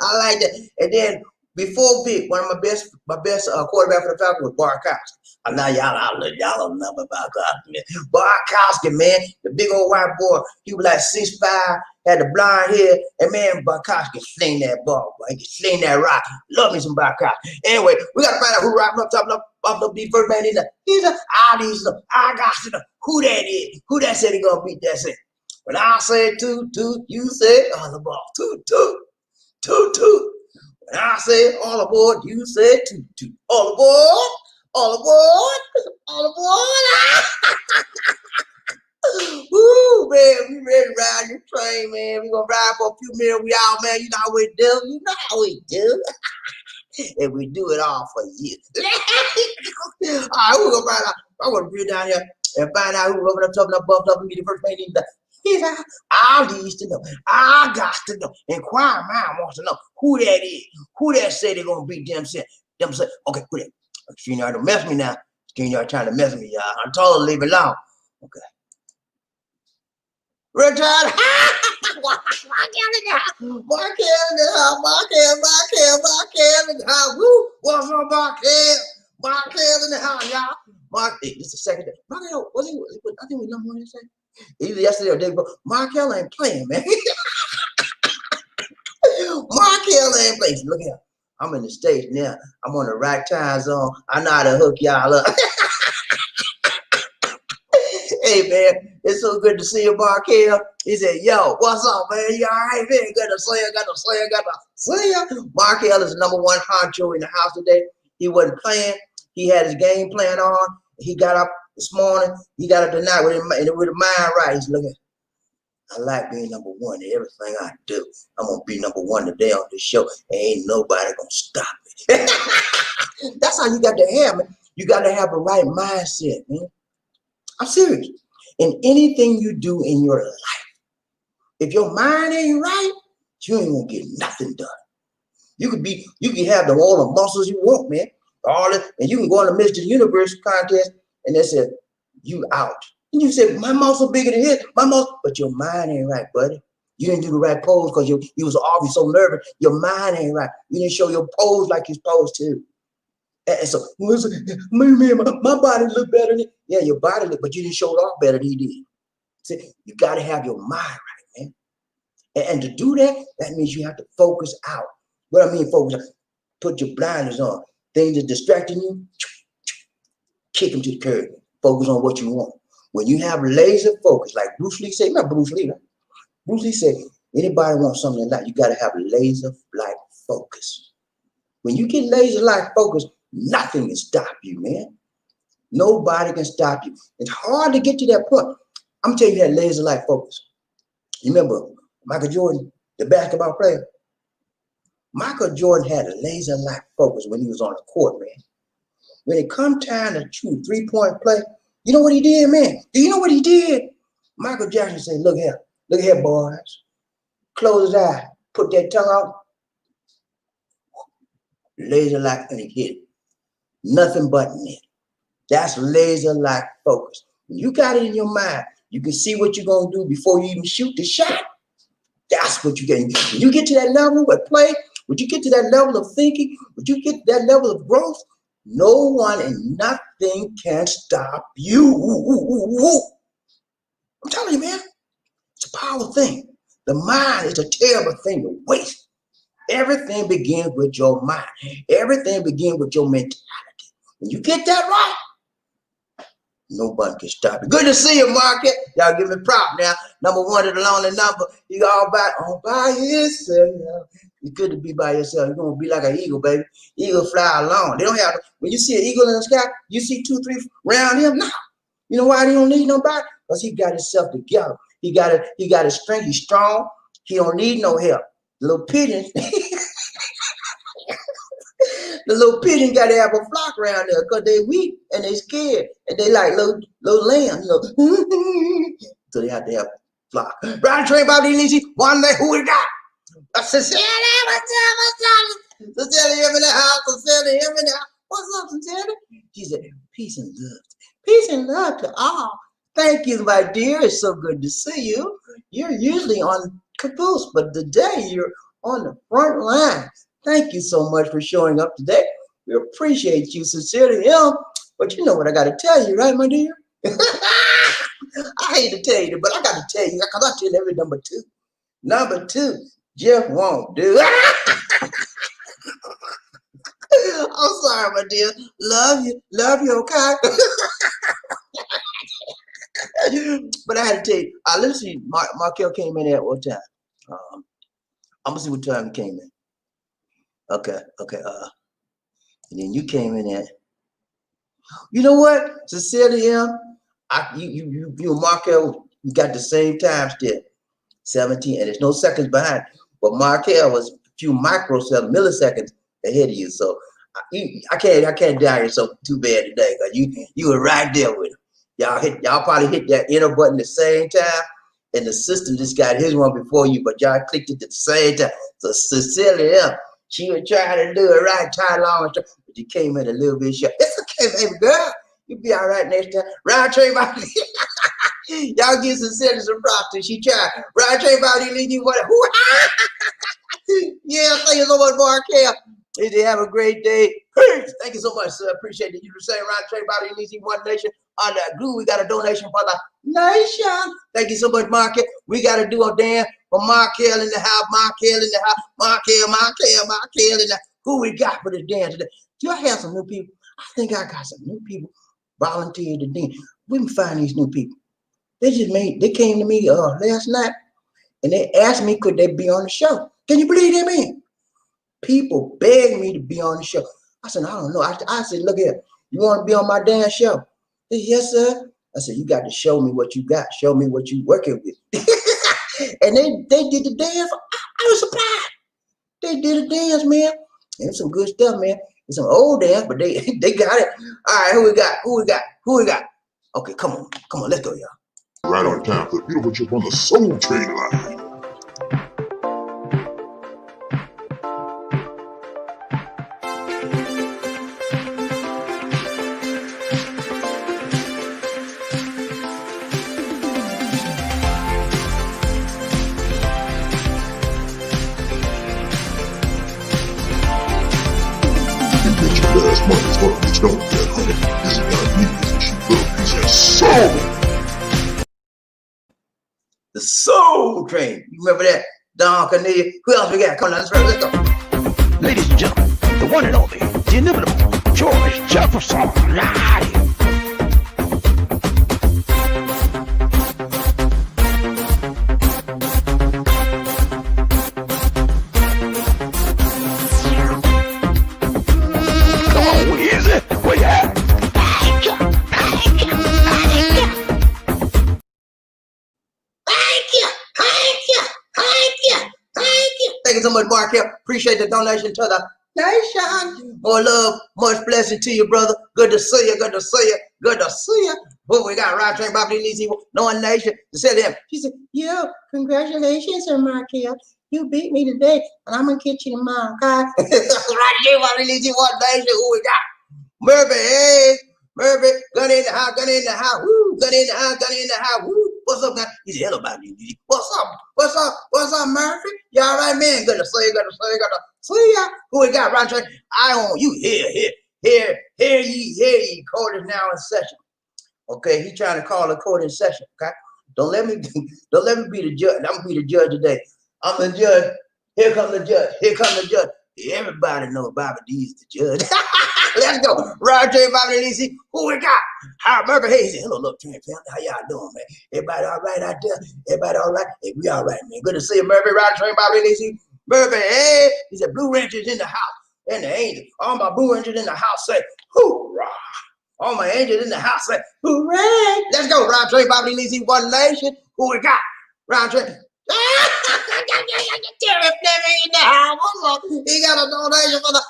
I like that. And then before Vick, one of my best quarterback for the Falcons was Barkowski. Now y'all don't know about Barkowski, man. Barkowski, man, the big old white boy, he was like 6'5", had the blonde hair, and man, Barkowski sling that ball, boy. He can sling that rock. Love me some Barkowski. Anyway, we gotta find out who rocking up top of the first man in there. I got to know who that is. Who that said he gonna beat that thing. When I say toot toot, you say all the ball. Toot toot, toot toot. When I say all aboard, you say toot toot. All aboard, all aboard, all aboard. Woo, man, we ready to ride your train, man. We gonna ride for a few minutes. We out, man. You know how we do. You know how we do. And we do it all for you. All right, we're gonna ride out. I want to be down here and find out who's rubbing up, talking up, bumped up, and be the first man in the. I need to know. I got to know. Inquiring mind wants to know who that is. Who that said they're gonna beat them say. Okay, who that? Streamyard don't mess me now. Streamyard trying to mess me, y'all. I told her leave it alone. Okay. Richard! Mark in the house. Mark in the house. Woo! What's up, Mark? Mark in the house, y'all. Mark, hey, this is the second day. Mark, was he? I think we number 1 yesterday. Either yesterday or day before. Markel ain't playing, man. Markel ain't playing. Look here. I'm in the States now. I'm on the right time zone. I know how to hook y'all up. Hey, man, it's so good to see you, Markel. He said, yo, what's up, man? You all right, man? Got to say it. Markel is the number 1 honcho in the house today. He wasn't playing. He had his game plan on. He got up this morning. He got up tonight with the mind right. He's looking. I like being number 1 in everything I do. I'm going to be number 1 today on this show. Ain't nobody going to stop me. That's how you got to have, man. You got to have the right mindset, man. I'm serious. In anything you do in your life, if your mind ain't right, you ain't gonna get nothing done. You can have all the muscles you want, man. And you can go in the Mr. Universe contest and they said, you out. And you said, my muscle bigger than his, but your mind ain't right, buddy. You didn't do the right pose because you was obviously so nervous. Your mind ain't right. You didn't show your pose like you're supposed to. And so, my body look better than, yeah, your body look, but you didn't show it off better than he did. See, you got to have your mind right, man. And to do that, that means you have to focus out. What I mean, focus out, put your blinders on. Things that distracting you, kick them to the curb. Focus on what you want. When you have laser focus, like Bruce Lee said, remember Bruce Lee, right? Bruce Lee said, anybody wants something in life, you got to have laser-like focus. When you get laser-like focus, nothing can stop you, man. Nobody can stop you. It's hard to get to that point. I'm telling you that laser-like focus. You remember Michael Jordan, the basketball player? Michael Jordan had a laser-like focus when he was on the court, man. When it come time to shoot 3-point play, you know what he did, man? Do you know what he did? Michael Jackson said, look here, boys. Close his eye, put that tongue out. Laser-like, and he hit it. Nothing but net. That's laser-like focus. When you got it in your mind, you can see what you're going to do before you even shoot the shot. That's what you get. When you get to that level of play, when you get to that level of thinking, when you get to that level of growth, no one and nothing can stop you. I'm telling you, man, it's a powerful thing. The mind is a terrible thing to waste. Everything begins with your mind. Everything begins with your mentality. When you get that right, nobody can stop you. Good to see you, Market. Y'all give me prop now. Number 1 is the lonely number. You all by yourself. It's good to be by yourself. You're gonna be like an eagle, baby. Eagle fly alone. They don't have, when you see an eagle in the sky, you see 2, 3 around him. No. You know why he don't need nobody? Because he got himself together. He got his strength. He's strong. He don't need no help. The little pigeons, the little pigeons got to have a flock around there because they weak and they scared and they like little lambs, so they have to have a flock. Brown train about the easy. One day, who we got? Sincerely, Sincerely, him in the house. Sincerely, him in the house. What's up, Sincerely? She said, peace and love. Peace and love to all. Thank you, my dear. It's so good to see you. You're usually on caboose, but today you're on the front line. Thank you so much for showing up today. We appreciate you, Sincerely, him. But you know what I got to tell you, right, my dear? I hate to tell you, but I got to tell you, because I tell every number two. Number two, Jeff won't do. I'm sorry, my dear. Love you, okay? But I had to tell you, let's see, Markel came in at what time? I'm gonna see what time he came in. Okay, and then you came in at, you know what? Sincerely, you and Markel, you got the same time still, 17, and there's no seconds behind. But Markel was a few milliseconds ahead of you, so I can't down yourself too bad today, because you were right there with him. Y'all probably hit that enter button at the same time, and the system just got his one before you, but y'all clicked it at the same time. So Sincerely, she was trying to do it right, try long, but you came in a little bit short. It's okay, baby girl. You'll be all right next time. Round train by y'all give Sincerely some props till she tried. Round train by you what? Yeah, thank you so much, Markel. They have a great day. Peace. Thank you so much, sir. Appreciate it. You were saying round trade about the One Nation on that glue. We got a donation for the nation. Thank you so much, Markel. We got to do a dance for Markel in the house. Markel in the house. Markel in the house. Who we got for the dance today? Do I have some new people? I think I got some new people volunteered to dance. We can find these new people. They came to me last night and they asked me could they be on the show. Can you believe that, man? People begged me to be on the show. I said, I don't know. I said, look here, you want to be on my dance show? They said, yes, sir. I said, you got to show me what you got. Show me what you working with. And they did the dance. I was surprised. They did a dance, man. And some good stuff, man. It's some old dance, but they got it. All right, who we got? Okay, come on, let's go, y'all. Right on time for the beautiful trip on the Soul Train line. Last month is gonna get stoned that honey. This is not me, this is she love piece of soul. The Soul Train. You remember that? Don Cornelia. Who else we got? Come on, let's go. Ladies and gentlemen, the one and only, the inimitable George Jefferson live. Thank you so much, Markel. Appreciate the donation to the nation. More love, much blessing to you, brother. Good to see you. Good to see you. Good to see you. What we got? Right train, BobbieD, no one nation. To say to him, she said, "Yo, congratulations, Sir Markel. You beat me today, and I'm gonna get you tomorrow, okay?" Right train, BobbieD, one nation. Who we got? Murphy, hey, Murphy, gun in the house, woo, gun in the house, woo. What's up, guys? He said, hello, BobbieD. What's up, Murphy? You all right, man? Good to see you. Who we got, right train? I on you, hear ye, court is now in session. Okay, he trying to call the court in session, okay? Don't let me be the judge. I'm gonna be the judge today. I'm the judge. Here come the judge. Everybody knows BobbieD is the judge. Let's go. Roger, BobbieD. Who we got? How Murphy? Hey, he said, hello, look, family. How y'all doing, man? Everybody all right out there? Everybody all right? Hey, we all right, man. Good to see you, Murphy. Roger, BobbieD. Murphy, hey. He said, Blue Rangers in the house. And the angels. All my Blue Rangers in the house say, hoorah. All my angels in the house say, hooray. Let's go, Roger, BobbieD. One nation. Who we got? Round trip. Terry Fleming in the house. He got a donation for the.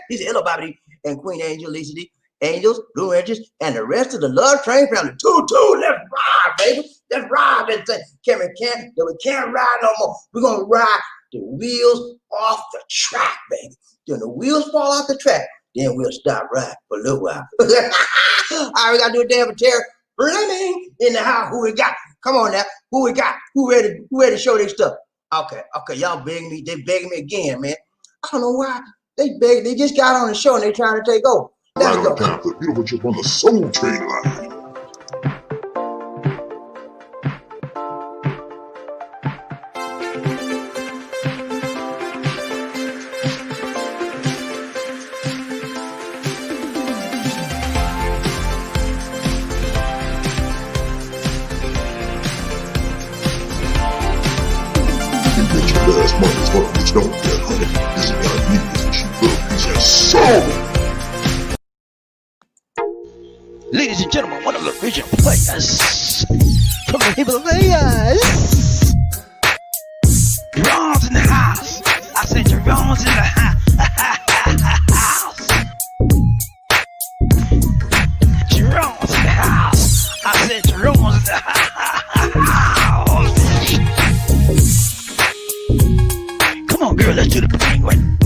He said, hello, BobbieD and Queen Angel, Lisa D, Angels, Blue Angels, and the rest of the Love Train family. Two, let's ride, baby. Let's ride that thing. We can't ride no more. We're gonna ride the wheels off the track, baby. Then the wheels fall off the track, then we'll stop riding for a little while. All right, we gotta do a damn for Terry Fleming in the house. Who we got? Come on now. Who we got? Who ready to show their stuff? Okay, y'all begging me. They begging me again, man. I don't know why. They just got on the show and they trying to take over. Right on time for the beautiful trip on the Soul Train line. Last month is what you don't get, honey. This guy needs and she will be just soul. Ladies and gentlemen, one of the original players from the Himalayas. Jerome's in the house. I said Jerome's in the house. Jerome's in the house. I said Jerome's in the house. Come on, girl, let's do the penguin.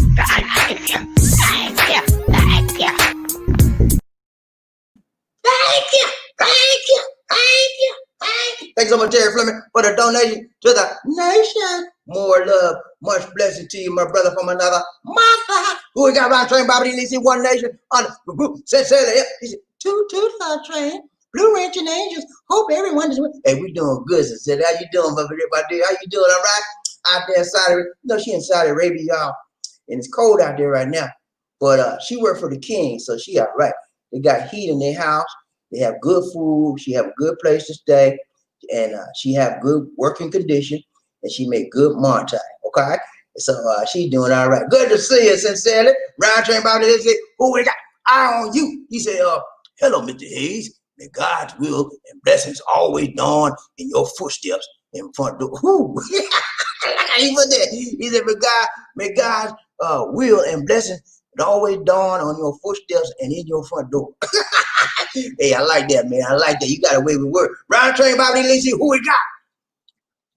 Thanks so much, Terry Fleming, for the donation to the nation. More love, much blessing to you, my brother from another mother. Who we got round train, BobbieD, Lisa, one nation on the group. Sincerely, he said, toot love train, Blue Ranch and Angels. Hope everyone is with. Hey, we doing good, sincerely. How you doing, BobbieD? How you doing? All right? Out there in Saudi Arabia. You know, she in Saudi Arabia, y'all, and it's cold out there right now. But she worked for the king, so she all right. They got heat in their house. They have good food. She have a good place to stay. And she have good working condition, and she make good money, okay? So she doing all right. Good to see you, sincerely. Round train BobbieD said, who we got? Eye on you. He said, hello, Mr. Hayes. May God's will and blessings always dawn in your footsteps in front door. Whoo. He put that. He said, may God's will and blessings always dawn on your footsteps and in your front door. Hey, I like that, man. I like that. You got away with word. Round train BobbieD, let's see who we got.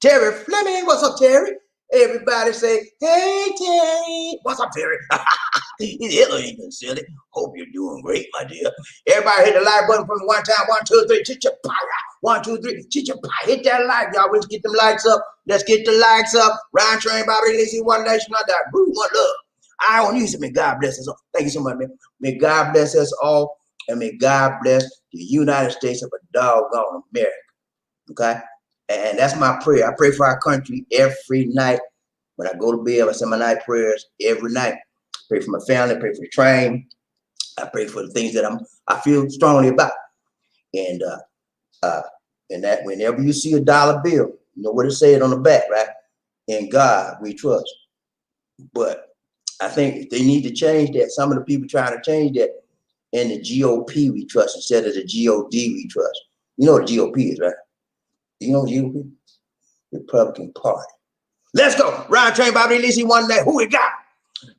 Terry Fleming. What's up, Terry? Everybody say, hey, Terry. What's up, Terry? He's hello, even silly. Hope you're doing great, my dear. Everybody hit the like button from one time. 1, 2, 3. Chicha-pie. 1, 2, 3. Chicha-pie. Hit that like, y'all. Let's get them likes up. Let's get the likes up. Round train BobbieD, let's see one nation on that. One love. I don't use it. May God bless us all. Thank you so much, man. May God bless us all. And may God bless the United States of a doggone America. Okay? And that's my prayer. I pray for our country every night. When I go to bed, I say my night prayers every night. Pray for my family, pray for the train. I pray for the things that I feel strongly about. And that whenever you see a dollar bill, you know what it said on the back, right? In God we trust. But I think they need to change that. Some of the people trying to change that. In the GOP we trust instead of the GOD we trust. You know what GOP is, right? You know what GOP? Republican Party. Let's go. Round train BobbieD, let's see one day. Who we got?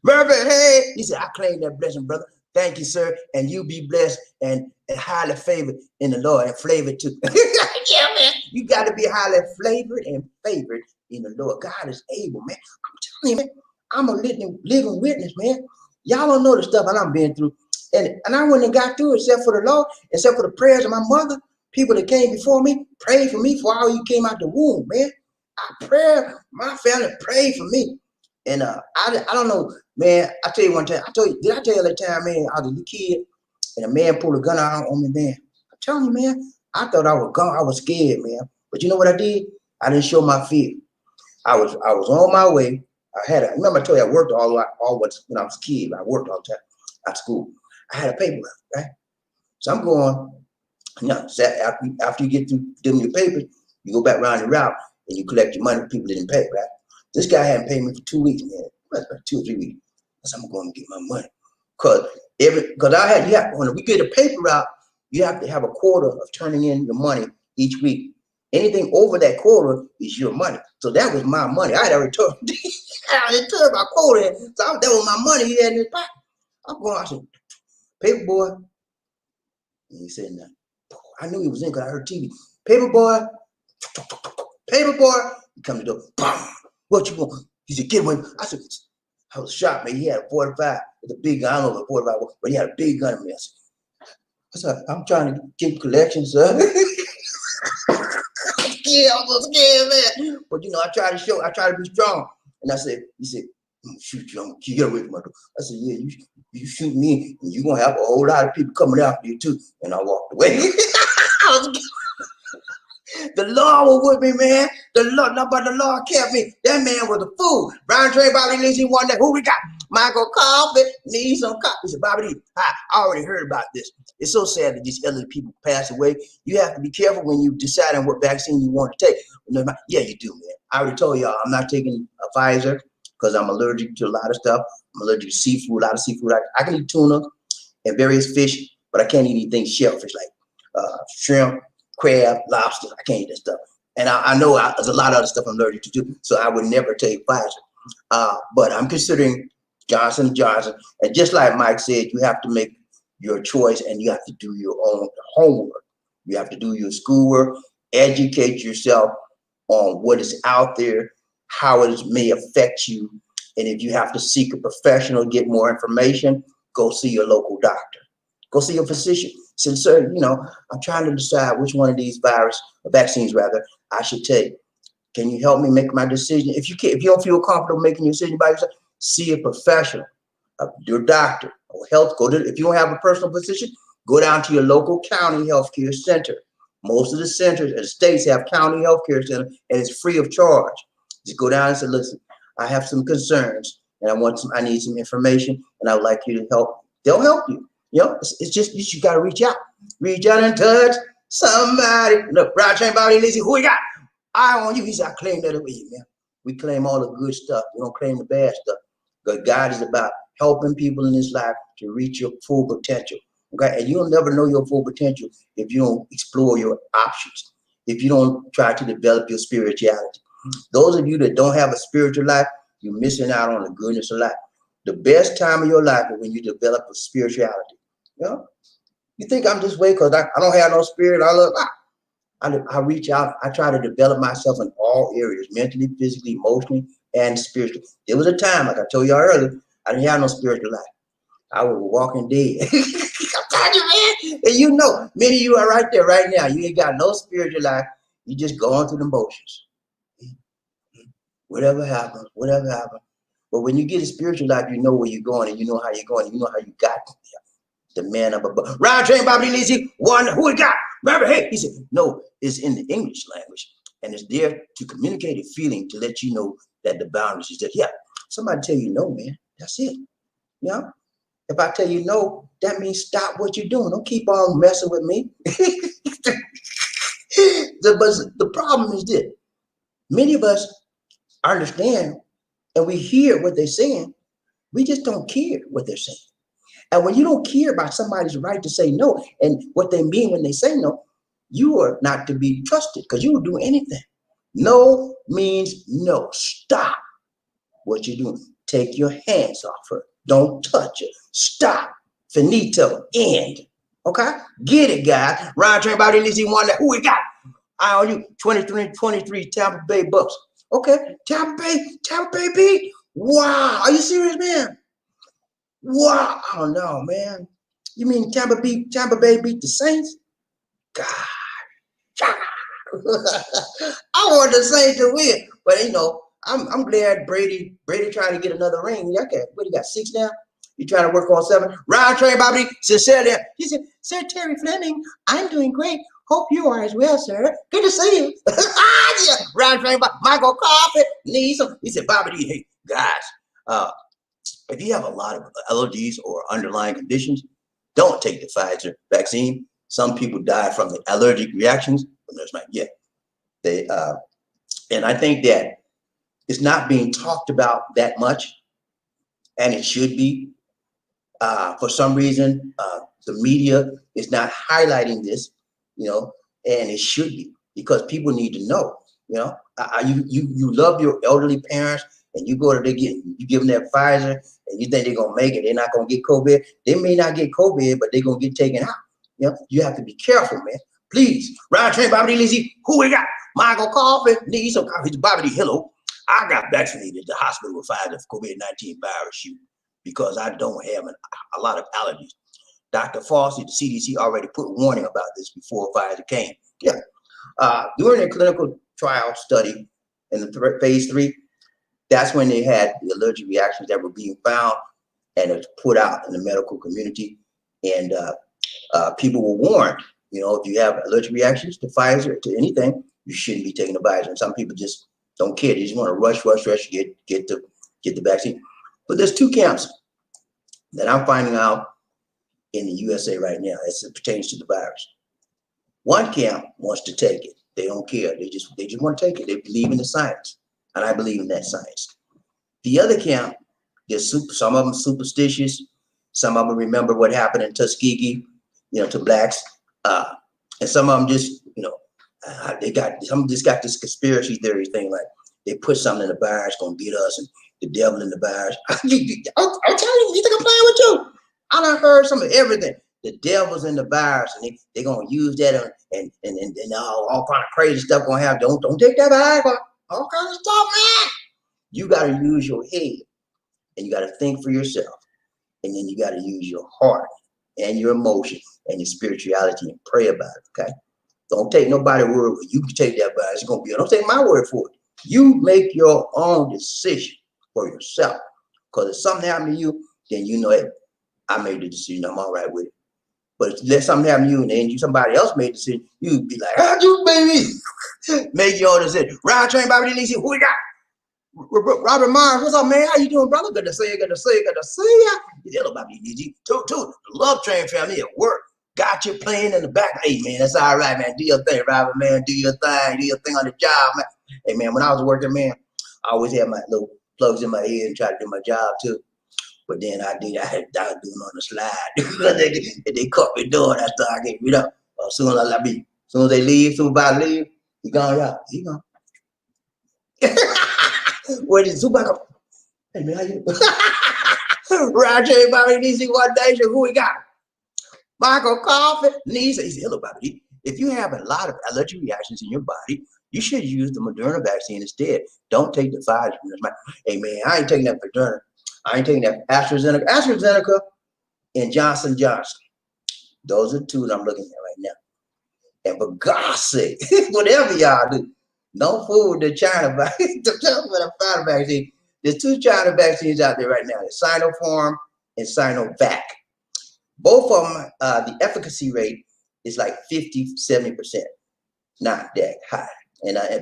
Mervyn, hey. He said, I claim that blessing, brother. Thank you, sir. And you be blessed and highly favored in the Lord and flavored too. Yeah, man. You got to be highly flavored and favored in the Lord. God is able, man. I'm telling you, man. I'm a living witness, man. Y'all don't know the stuff that I'm been through. And I wouldn't have got through it except for the Lord, except for the prayers of my mother. People that came before me, prayed for me for all you came out the womb, man. My family prayed for me. And I don't know, man. I tell you one time, did I tell you that time, man, I was a kid and a man pulled a gun out on me, man. I'm telling you, man, I thought I was gone. I was scared, man. But you know what I did? I didn't show my fear. I was on my way. Remember I told you I worked when I was a kid. I worked all the time at school. I had a paper route, right? So I'm going, after you get through doing your papers, you go back around the route and you collect your money people didn't pay, right? This guy hadn't paid me for 2 weeks, man. About 2 or 3 weeks. So I'm going to get my money. Because when we get a paper route, you have to have a quota of turning in your money each week Anything over that quota is your money. So that was my money. I had already told my quota. So that was my money he had in his pocket. I'm going, I said, paper boy. And he said nothing. I knew he was in because I heard TV. Paper boy. Paper boy. He come to the door. Bam. What you want? He said, get away. I said, I was shot, man. He had a 45 with a big gun. I don't know what 45 was, but he had a big gun in me. I said, I'm trying to keep collections, sir. I'm so scared, man. But you know, I try to be strong. And I said, he said, shoot you, I'm gonna get away from my door. I said, yeah, you shoot me, and you're gonna have a whole lot of people coming after you too. And I walked away. The Lord was with me, man. The Lord kept me. That man was a fool. Brian Trey, Bobby Lee, one day, who we got? Michael Coffee, need some coffee. He said, Bobby, I already heard about this. It's so sad that these elderly people pass away. You have to be careful when you decide on what vaccine you want to take. Yeah, you do, man. I already told y'all I'm not taking a Pfizer because I'm allergic to a lot of stuff. I'm allergic to seafood, a lot of seafood. I can eat tuna and various fish, but I can't eat anything shellfish like shrimp, crab, lobster. I can't eat that stuff. And I know there's a lot of other stuff I'm allergic to too, so I would never take Pfizer. But I'm considering Johnson & Johnson. And just like Mike said, you have to make your choice and you have to do your own homework. You have to do your schoolwork, educate yourself on what is out there, how it may affect you. And if you have to seek a professional, get more information, go see your local doctor. Go see a physician. Say, sir, you know, I'm trying to decide which one of these vaccines I should take. Can you help me make my decision? If you don't feel comfortable making your decision by yourself, see a professional, your doctor, or if you don't have a personal physician, go down to your local county healthcare center. Most of the centers and states have county healthcare center, and it's free of charge. Just go down and say, listen, I have some concerns, and I need some information, and I would like you to help. They'll help you. You know, it's just you got to reach out and touch somebody. Look, Brian Train, Bobby Lizzie, who we got? I on you. He said, I claim that away, man. We claim all the good stuff. We don't claim the bad stuff. Because God is about helping people in this life to reach your full potential. Okay, and you'll never know your full potential if you don't explore your options. If you don't try to develop your spirituality. Those of you that don't have a spiritual life, you're missing out on the goodness of life. The best time of your life is when you develop a spirituality. You know, you think I'm just waiting because I don't have no spirit. I reach out. I try to develop myself in all areas, mentally, physically, emotionally, and spiritually. There was a time, like I told you earlier, I didn't have no spiritual life. I was walking dead. I'm telling you, man. And you know, many of you are right there right now. You ain't got no spiritual life. You just going through the motions. Whatever happens. But when you get a spiritual life, you know where you're going and you know how you're going. And you know how you got there. The man up above. Round train, Bobby Lizzie, one, who we got? Remember, hey, he said, no, it's in the English language. And it's there to communicate a feeling to let you know that the boundaries is there. Yeah, somebody tell you no, man. That's it. You know? If I tell you no, that means stop what you're doing. Don't keep on messing with me. The problem is this. Many of us understand and we hear what they're saying. We just don't care what they're saying. And when you don't care about somebody's right to say no and what they mean when they say no, you are not to be trusted because you will do anything. No means no. Stop what you're doing. Take your hands off her. Don't touch her. Stop. Finito. End. Okay? Get it, guys. Ryan Train, Bobby Lizzie, one that. Who we got? I owe you 23 Tampa Bay Bucks. Okay? Tampa Bay beat. Wow. Are you serious, man? Wow. Oh no, man. You mean Tampa Bay beat the Saints? God. I want the Saints to win, but you know, I'm glad Brady trying to get another ring. Okay, what, you got 6 now? You trying to work on 7? Round train, Bobby. Sincerely, he said, Sir Terry Fleming, I'm doing great. Hope you are as well, sir. Good to see you. Yeah. Round train, Michael Coffee needs some. He said, Bobby, hey guys, if you have a lot of allergies or underlying conditions, don't take the Pfizer vaccine. Some people die from the allergic reactions, but there's not yet. And I think that it's not being talked about that much, and it should be. For some reason, the media is not highlighting this, you know, and it should be. because people need to know. You know, you love your elderly parents, and you go to you give them that Pfizer, and you think they're gonna make it. They're not gonna get COVID. They may not get COVID, but they're gonna get taken out. You know, you have to be careful, man. Please, Ryan Train, BobbieD, Lizzie, who we got? Michael Coffee, need some coffee. BobbieD, hello. I got vaccinated at the hospital with Pfizer for COVID-19 virus shoot because I don't have a lot of allergies. Dr. Fauci, the CDC already put warning about this before Pfizer came. Yeah. During a clinical trial study in the phase 3, that's when they had the allergic reactions that were being found and it was put out in the medical community. And people were warned, you know, if you have allergic reactions to Pfizer, to anything, you shouldn't be taking the Pfizer. And some people just don't care. They just want to rush, get the vaccine. But there's two camps that I'm finding out in the USA right now as it pertains to the virus. One camp wants to take it. They don't care. They just want to take it. They believe in the science, and I believe in that science. The other camp, some of them superstitious. Some of them remember what happened in Tuskegee, you know, to blacks, and some of them just, you know, some just got this conspiracy theory thing, like they put something in the virus gonna get us, and the devil in the virus. I'm telling you, you think I'm playing with you? I done heard some of everything. The devil's in the virus, and they gonna use that and all kind of crazy stuff gonna happen. Don't take that virus. All kind of stuff, man. You gotta use your head, and you gotta think for yourself, and then you gotta use your heart and your emotion and your spirituality and pray about it. Okay. Don't take nobody's word. You can take that virus. It's gonna be. Don't take my word for it. You make your own decision for yourself. Because if something happened to you, then you know, hey, I made the decision. I'm all right with it. But if let something happen to you and then somebody else made the decision, you'd be like, how'd you baby? Make your own decision. Ryan Train, BobbieD, Lizzie, who we got? Robert Myers, what's up, man? How you doing, brother? Good to see you. Good to see you. Good to see you. Hello, BobbieD, Lizzie. Too. The Love Train family at work. Got you playing in the back. Hey, man, that's all right, man. Do your thing, Robert, man. Do your thing. Do your thing on the job, man. Hey, man, when I was working, man, I always had my little plugs in my ear and try to do my job, too. But then I was doing on the slide. they caught me doing that stuff. I can't read up. As soon as they leave, supervisor leave, he gone out. He gone. Where did supervisor? Hey, man, how you? Roger, everybody needs to see one day. Who we got? Michael Coffee needs. He said, hello, BobbieD. If you have a lot of allergic reactions in your body, you should use the Moderna vaccine instead. Don't take the Pfizer. Hey, man, I ain't taking that Moderna. I ain't taking that AstraZeneca and Johnson Johnson. Those are two that I'm looking at right now. And for God's sake, whatever y'all do, don't fool with the China vaccine. The Pfizer vaccine. There's two China vaccines out there right now. There's Sinopharm and Sinovac. Both of them, the efficacy rate is like 50-70%. Not that high.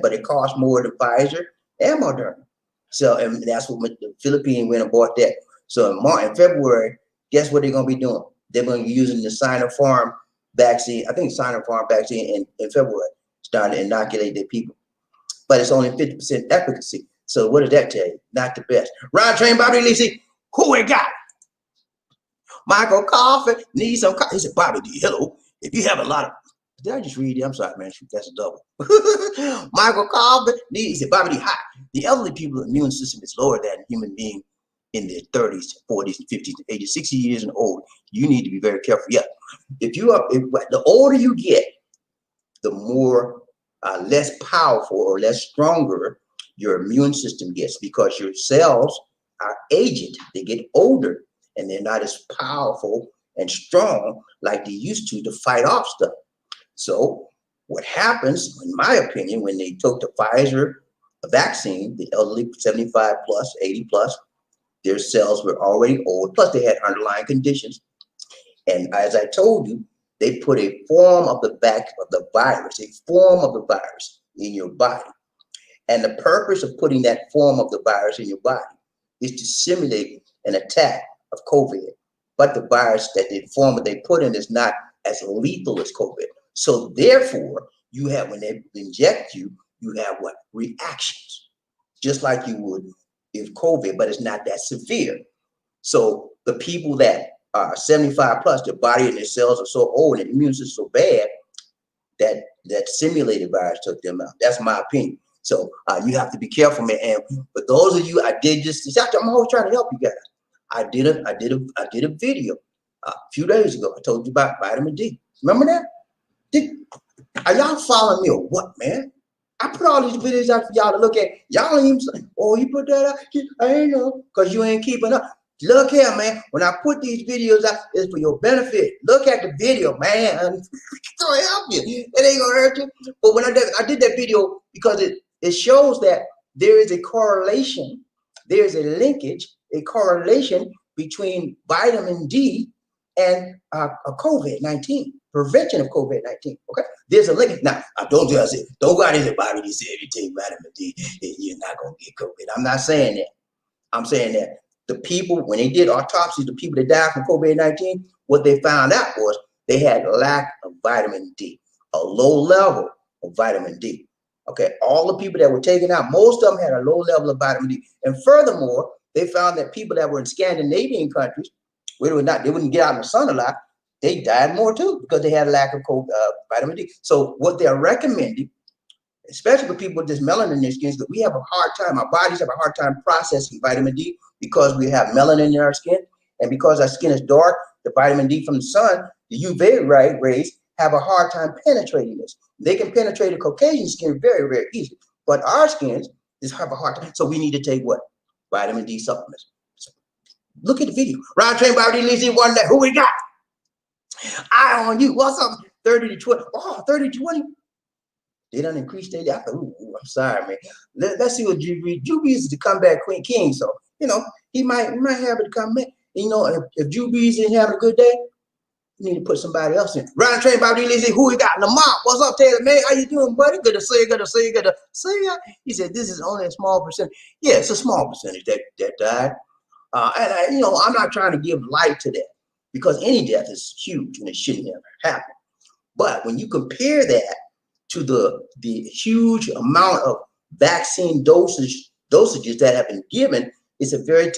But it costs more than Pfizer and Moderna. So, and that's what the Philippines went and bought that. So in February, guess what they're going to be doing? They're going to be using the Sinopharm vaccine. I think Sinopharm vaccine in February, starting to inoculate their people. But it's only 50% efficacy. So what does that tell you? Not the best. Ryan Train, BobbieD, Lizzie, who we got? Michael Coffee needs some coffee. He said, BobbieD, hello. If you have a lot of, did I just read it? I'm sorry, man. That's a double. Michael Coffee needs, he said, BobbieD, hi. The elderly people's immune system is lower than a human being in their 30s, 40s, and 50s, 80s, 60 years and old. You need to be very careful. Yeah. The older you get, the more less powerful or less stronger your immune system gets, because your cells are aged. They get older and they're not as powerful and strong like they used to fight off stuff. So what happens, in my opinion, when they took the Pfizer vaccine, the elderly 75 plus, 80 plus, their cells were already old, plus they had underlying conditions. And as I told you, they put a form of the virus in your body. And the purpose of putting that form of the virus in your body is to simulate an attack of COVID. But the virus the form that they put in is not as lethal as COVID. So therefore, you have, when they inject you, you have what? Reactions, just like you would if COVID, but it's not that severe. So the people that are 75 plus, their body and their cells are so old and the immune system is so bad, that simulated virus took them out. That's my opinion. So you have to be careful, man. And for those of you, I did just, I'm always trying to help you guys. I did a video a few days ago. I told you about vitamin D. Remember that? Are y'all following me or what, man? I put all these videos out for y'all to look at. Y'all ain't even say, oh, you put that out? I ain't know, because you ain't keeping up. Look here, man. When I put these videos out, it's for your benefit. Look at the video, man. It's gonna help you. It ain't gonna hurt you. But when I did that video because it shows that there is a correlation, there's a linkage, a correlation between vitamin D and COVID-19, prevention of COVID-19. Okay, there's a link. Now, I told you, I said, don't go out there, Bobby. Said if you take vitamin D, you're not gonna get COVID. I'm not saying that. I'm saying that the people, when they did autopsies, the people that died from COVID-19, what they found out was they had lack of vitamin D, a low level of vitamin D. Okay, all the people that were taken out, most of them had a low level of vitamin D. And furthermore, they found that people that were in Scandinavian countries, where they wouldn't get out in the sun a lot, they died more too because they had a lack of vitamin D. So what they're recommending, especially for people with this melanin in their skin, is that we have a hard time, our bodies have a hard time processing vitamin D because we have melanin in our skin. And because our skin is dark, the vitamin D from the sun, the UV rays have a hard time penetrating this. They can penetrate a Caucasian skin very, very easily. But our skins just have a hard time. So we need to take what? Vitamin D supplements. So look at the video. Round train BobbieD Lizzie one day. Who we got? Eye on you. What's up? 30 to 20. Oh, 30 to 20. They done increased their life. Ooh, I'm sorry, man. Let's see what Juby is the comeback king. So, you know, he might have it come back. You know, if Juby's in having a good day, you need to put somebody else in. Round train BobbieD Lizzie, who we got? Lamont. What's up, Taylor? Man, how you doing, buddy? Good to see you. Good to see you. Good to see you. He said this is only a small percentage. Yeah, it's a small percentage that died. And you know, I'm not trying to give light to that because any death is huge and it shouldn't have happened. But when you compare that to the huge amount of vaccine dosages that have been given, it's a very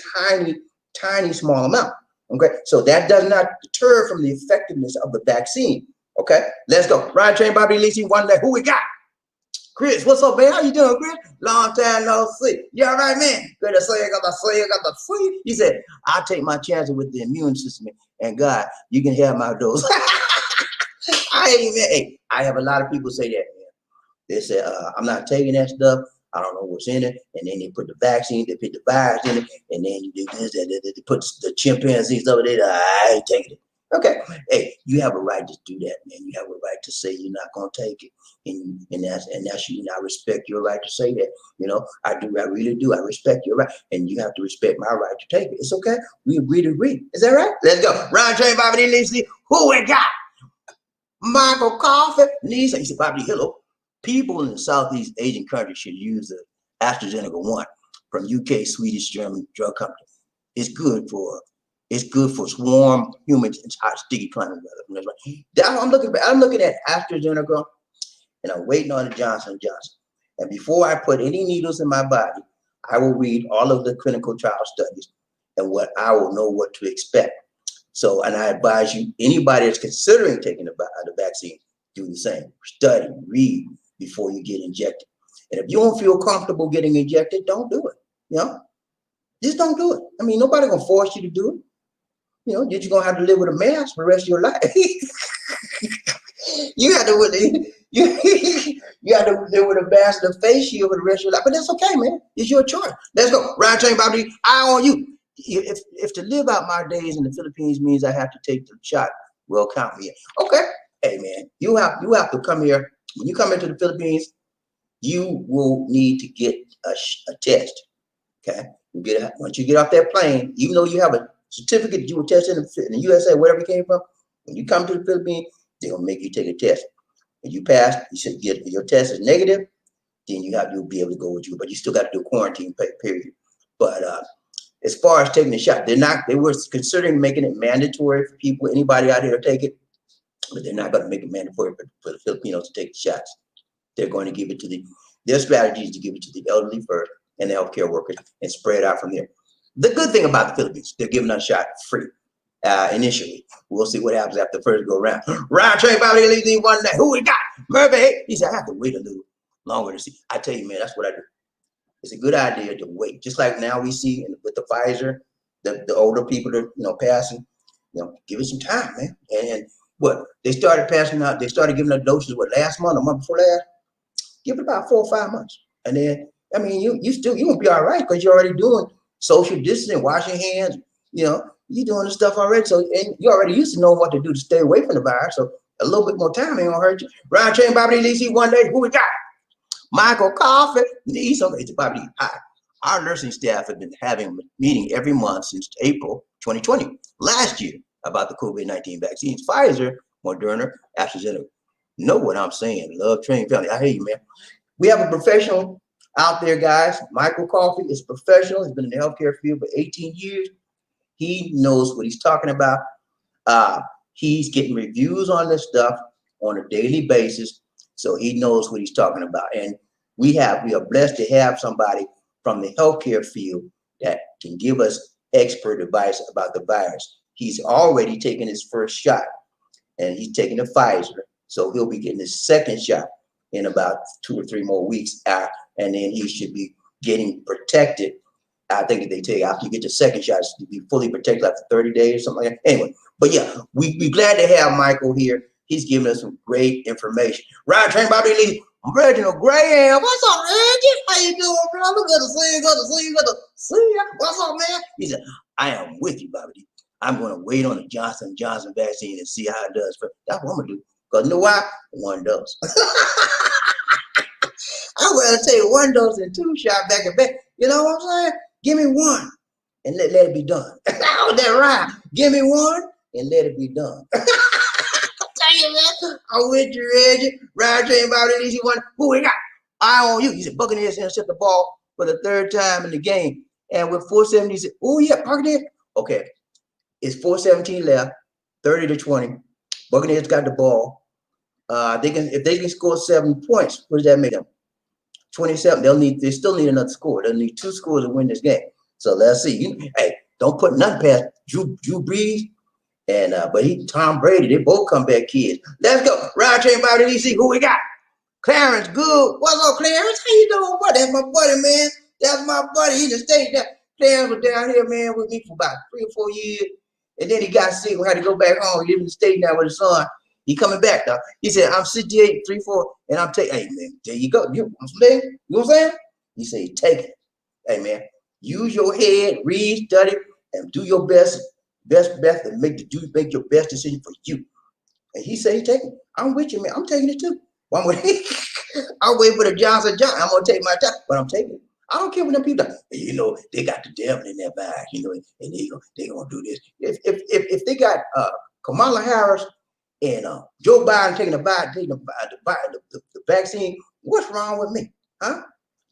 tiny small amount. Okay, so that does not deter from the effectiveness of the vaccine. Okay, let's go. Ryan Train BobbieD Lizzie one day. Who we got? Chris, what's up, man? How you doing, Chris? Long time no see. You all right, man? Good to see you. Got to see you. Got to see you. He said, I'll take my chances with the immune system, and God, you can have my dose. Hey, I have a lot of people say that, man. They say, I'm not taking that stuff. I don't know what's in it. And then they put the vaccine, they put the virus in it, and then you do this, they put the chimpanzees over there. I ain't taking it. Okay. Hey, you have a right to do that, man. You have a right to say you're not gonna take it. And that's you. And I respect your right to say that. You know, I really do. I respect your right. And you have to respect my right to take it. It's okay. We agree to agree. Is that right? Let's go. Round train BobbieD Lizzie. Who we got? Michael Coffee. Lisa. He said, BobbieD, hello. People in the Southeast Asian countries should use the AstraZeneca 1 from UK, Swedish, German drug company. It's good for swarm humans in hot, sticky climate weather. I'm looking at AstraZeneca, and I'm waiting on the Johnson & Johnson. And before I put any needles in my body, I will read all of the clinical trial studies, and I will know what to expect. So, and I advise you, anybody that's considering taking the vaccine, do the same. Study, read before you get injected. And if you don't feel comfortable getting injected, don't do it. You know, just don't do it. I mean, nobody gonna force you to do it. You know, you're just gonna have to live with a mask for the rest of your life. you have to live with a mask and a face shield for the rest of your life. But that's okay, man. It's your choice. Let's go. Round train BobbieD, eye on you. If to live out my days in the Philippines means I have to take the shot, well, count me in. Okay. Hey, man, you have to come here. When you come into the Philippines, you will need to get a test. Okay, once you get off that plane, even though you have a certificate that you were tested in the USA, wherever you came from, when you come to the Philippines, they're gonna make you take a test. And you pass, you should get your test is negative, then you'll be able to go with you. But you still got to do a quarantine period. But as far as taking the shot, they were considering making it mandatory for people, anybody out here to take it. But they're not going to make it mandatory for the Filipinos to take the shots. They're going to give it to their strategy is to give it to the elderly first and the healthcare workers and spread out from there. The good thing about the Philippines, they're giving us a shot free initially. We'll see what happens after the first go round. Round train BobbieD Lizzie one day. Who we got? Murphy, he said, I have to wait a little longer to see. I tell you, man, that's what I do. It's a good idea to wait. Just like now we see with the Pfizer, the older people that, passing, give it some time, man. And what, they started passing out, they started giving us doses, last month, a month before last? Give it about 4 or 5 months. And then, I mean, you won't be all right because you're already doing social distancing, washing hands, you're doing the stuff already. So, and you already used to know what to do to stay away from the virus. So a little bit more time ain't gonna hurt you. Round train, BobbieD, DC, one day, who we got? Michael Coffee, it's BobbieD. Hi. Our nursing staff have been having a meeting every month since April 2020, last year, about the COVID-19 vaccines. Pfizer, Moderna, AstraZeneca. Know what I'm saying? Love, train, family. I hear you, man. We have a professional out there, guys. Michael Coffee is a professional. He's been in the healthcare field for 18 years. He knows what he's talking about. He's getting reviews on this stuff on a daily basis, so he knows what he's talking about. And we are blessed to have somebody from the healthcare field that can give us expert advice about the virus. He's already taken his first shot, and he's taking the Pfizer, so he'll be getting his second shot in about 2 or 3 more weeks out, and then he should be getting protected. I think if they tell you after you get the second shot, to be fully protected after 30 days or something like that. Anyway, but yeah, we're glad to have Michael here. He's giving us some great information. Ryan Train, BobbieD, Reginald Graham. What's up, Reggie? How you doing, brother? Good to see you. Good to see you. Good to see you. What's up, man? He said, I am with you, BobbieD. I'm going to wait on the Johnson & Johnson vaccine and see how it does. But that's what I'm going to do. Because you know why? 1 dose. I'm going to take 1 dose and 2 shots back and back. You know what I'm saying? Give me 1 and let it be done. That was that right. Give me 1 and let it be done. Tell you, man. I'm with you, Reggie. Ryan Train, BobbieD, easy one. Who we got? Eye on you. He said, Buccaneers intercept the ball for the 3rd time in the game. And with 4:70, he said, oh, yeah, Buccaneers. Okay. It's 4:17 left, 30-20. Buccaneers got the ball. If they can score 7 points, what does that make them? 27. They still need another score. They'll need 2 scores to win this game. So let's see. Hey, don't put nothing past Drew Brees and Tom Brady. They both comeback kids. Let's go. Ryan Train, BobbieD, DC. Who we got? Clarence Good. What's up, Clarence? How you doing, buddy? That's my buddy, man. That's my buddy. He just stayed there. Clarence was down here, man, with me for about 3 or 4 years. And then he got sick. We had to go back home. He lives in the state now with his son. He coming back, though. He said, I'm 68, 3-4, and I'm taking, hey, man, there you go. You know what I'm saying? He said, take it. Hey, man, use your head, read, study, and do your best and make your best decision for you. And he said, he taking it. I'm with you, man. I'm taking it, too. Well, I'm waiting for the Johnson. I'm going to take my time, but I'm taking it. I don't care what them people do. They got the devil in their bag, and they gonna do this. If they got Kamala Harris and Joe Biden taking the vaccine, what's wrong with me? Huh?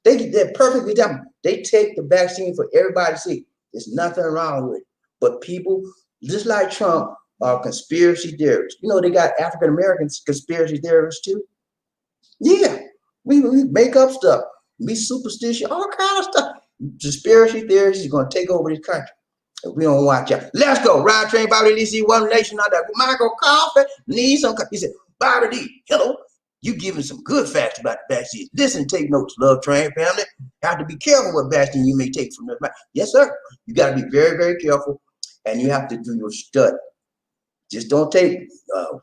They're perfectly done. They take the vaccine for everybody to see. There's nothing wrong with it. But people, just like Trump, are conspiracy theorists. They got African Americans conspiracy theorists too. Yeah, we make up stuff. Be superstitious, all kind of stuff. Conspiracy theories is going to take over this country if we don't watch out. Let's go. Ryan Train, BobbieD, DC, One Nation out there. Michael Coffee needs some. He said, BobbieD, hello. You giving some good facts about the vaccine. Listen, take notes, Love Train family. Have to be careful what vaccine you may take from the vaccine. Yes, sir. You got to be very, very careful, and you have to do your study. Just don't take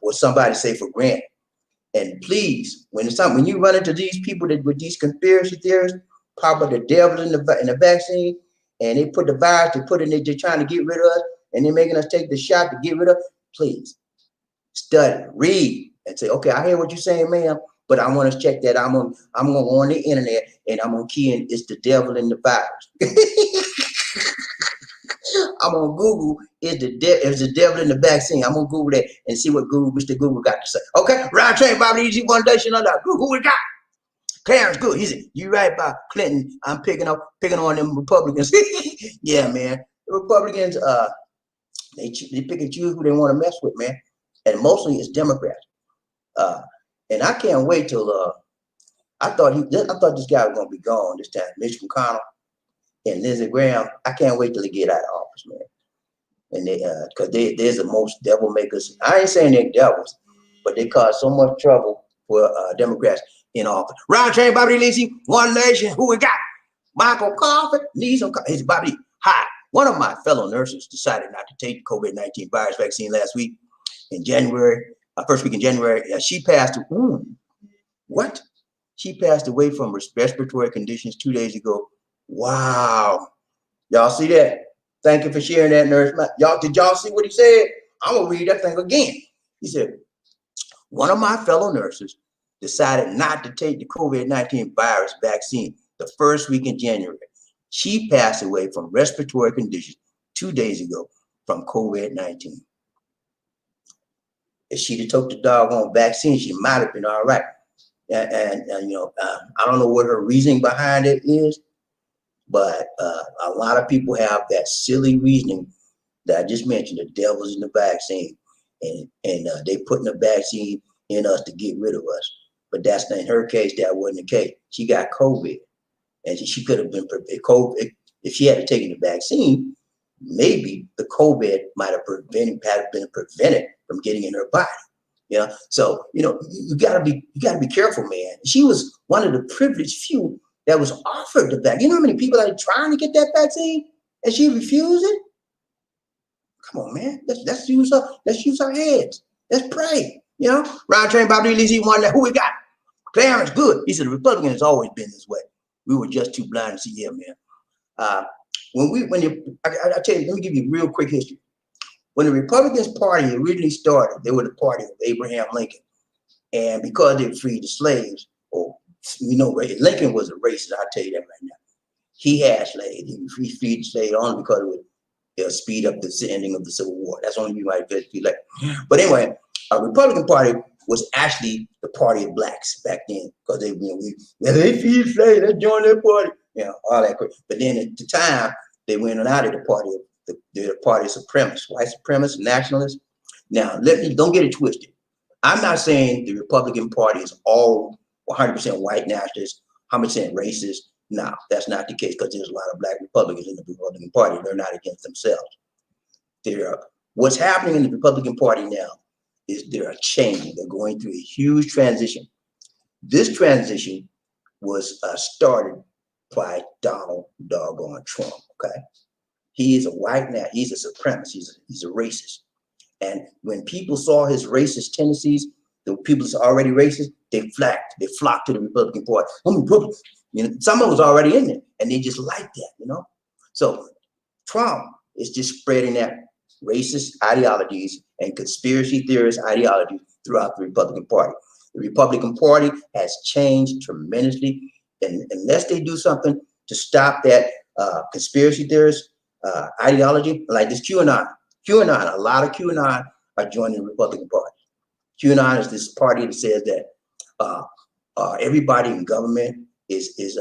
what somebody say for granted. And please, when you run into these people with these conspiracy theories, probably the devil in the vaccine, and they put the virus, they're trying to get rid of us, and they're making us take the shot to get rid of. Please study, read, and say, okay, I hear what you're saying, ma'am, but I want to check that. I'm gonna go on the internet and I'm gonna key in it's the devil in the virus. I'm gonna Google is the devil in the vaccine. I'm gonna Google that and see what Mr. Google got to say. Okay, Ryan Train, BobbieD, One Nation on that. Who we got? Clarence Good. He said, you right about Clinton. I'm picking on them Republicans. Yeah, man. The Republicans, they pick and choose who they want to mess with, man. And mostly it's Democrats. And I can't wait till I thought this guy was gonna be gone this time. Mitch McConnell and Lindsey Graham. I can't wait till they get out of office, man. And they're the most devil makers. I ain't saying they're devils, but they cause so much trouble for Democrats in office. Round train, Bobby Lacey, one nation. Who we got? Michael Coffin needs some. It's Bobby. Hi. One of my fellow nurses decided not to take the COVID-19 virus vaccine last week in January, first week in January. She passed. What? She passed away from respiratory conditions 2 days ago. Wow. Y'all see that? Thank you for sharing that, nurse. Did y'all see what he said? I'm gonna read that thing again. He said, one of my fellow nurses decided not to take the COVID-19 virus vaccine the first week in January. She passed away from respiratory conditions 2 days ago from COVID-19. If she'd have took the doggone vaccine, she might have been all right. And I don't know what her reasoning behind it is, but a lot of people have that silly reasoning that I just mentioned. The devil's in the vaccine, and they putting the vaccine in us to get rid of us. But that's not in her case. That wasn't the case. She got COVID, and she could have been COVID if she had taken the vaccine. Maybe the COVID might have been prevented from getting in her body. So you gotta be careful, man. She was one of the privileged few that was offered the vaccine. You know how many people are trying to get that vaccine and she refused it? Come on, man. Let's use our heads. Let's pray. Round train, Bobby Lizzie, one. Who we got? Clarence, good. He said the Republican has always been this way. We were just too blind to see. Yeah, man. I tell you, let me give you a real quick history. When the Republicans Party originally started, they were the party of Abraham Lincoln. And because they freed the slaves, Lincoln was a racist, I'll tell you that right now. He had slaves. He freed the slaves only because it would speed up the ending of the Civil War. That's only you might feel like. But anyway, a Republican Party was actually the party of blacks back then, because they feed slaves, let's join their party, all that. But then at the time, they went out of the party of the party of supremacists, white supremacists, nationalists. Now, don't get it twisted. I'm not saying the Republican Party is all 100% white nationalists, 100% racist. No, that's not the case, because there's a lot of black Republicans in the Republican Party. They're not against themselves. What's happening in the Republican Party now is they're changing. They're going through a huge transition. This transition was started by Donald doggone Trump, okay? He is a white man. He's a supremacist. He's a racist. And when people saw his racist tendencies, the people that's already racist, they flocked to the Republican Party. Some of them was already in there, and they just liked that, So Trump is just spreading that racist ideologies and conspiracy theorist ideologies throughout the Republican Party. The Republican Party has changed tremendously, and unless they do something to stop that conspiracy theorist ideology, like this QAnon, a lot of QAnon are joining the Republican Party. QAnon is this party that says that everybody in government is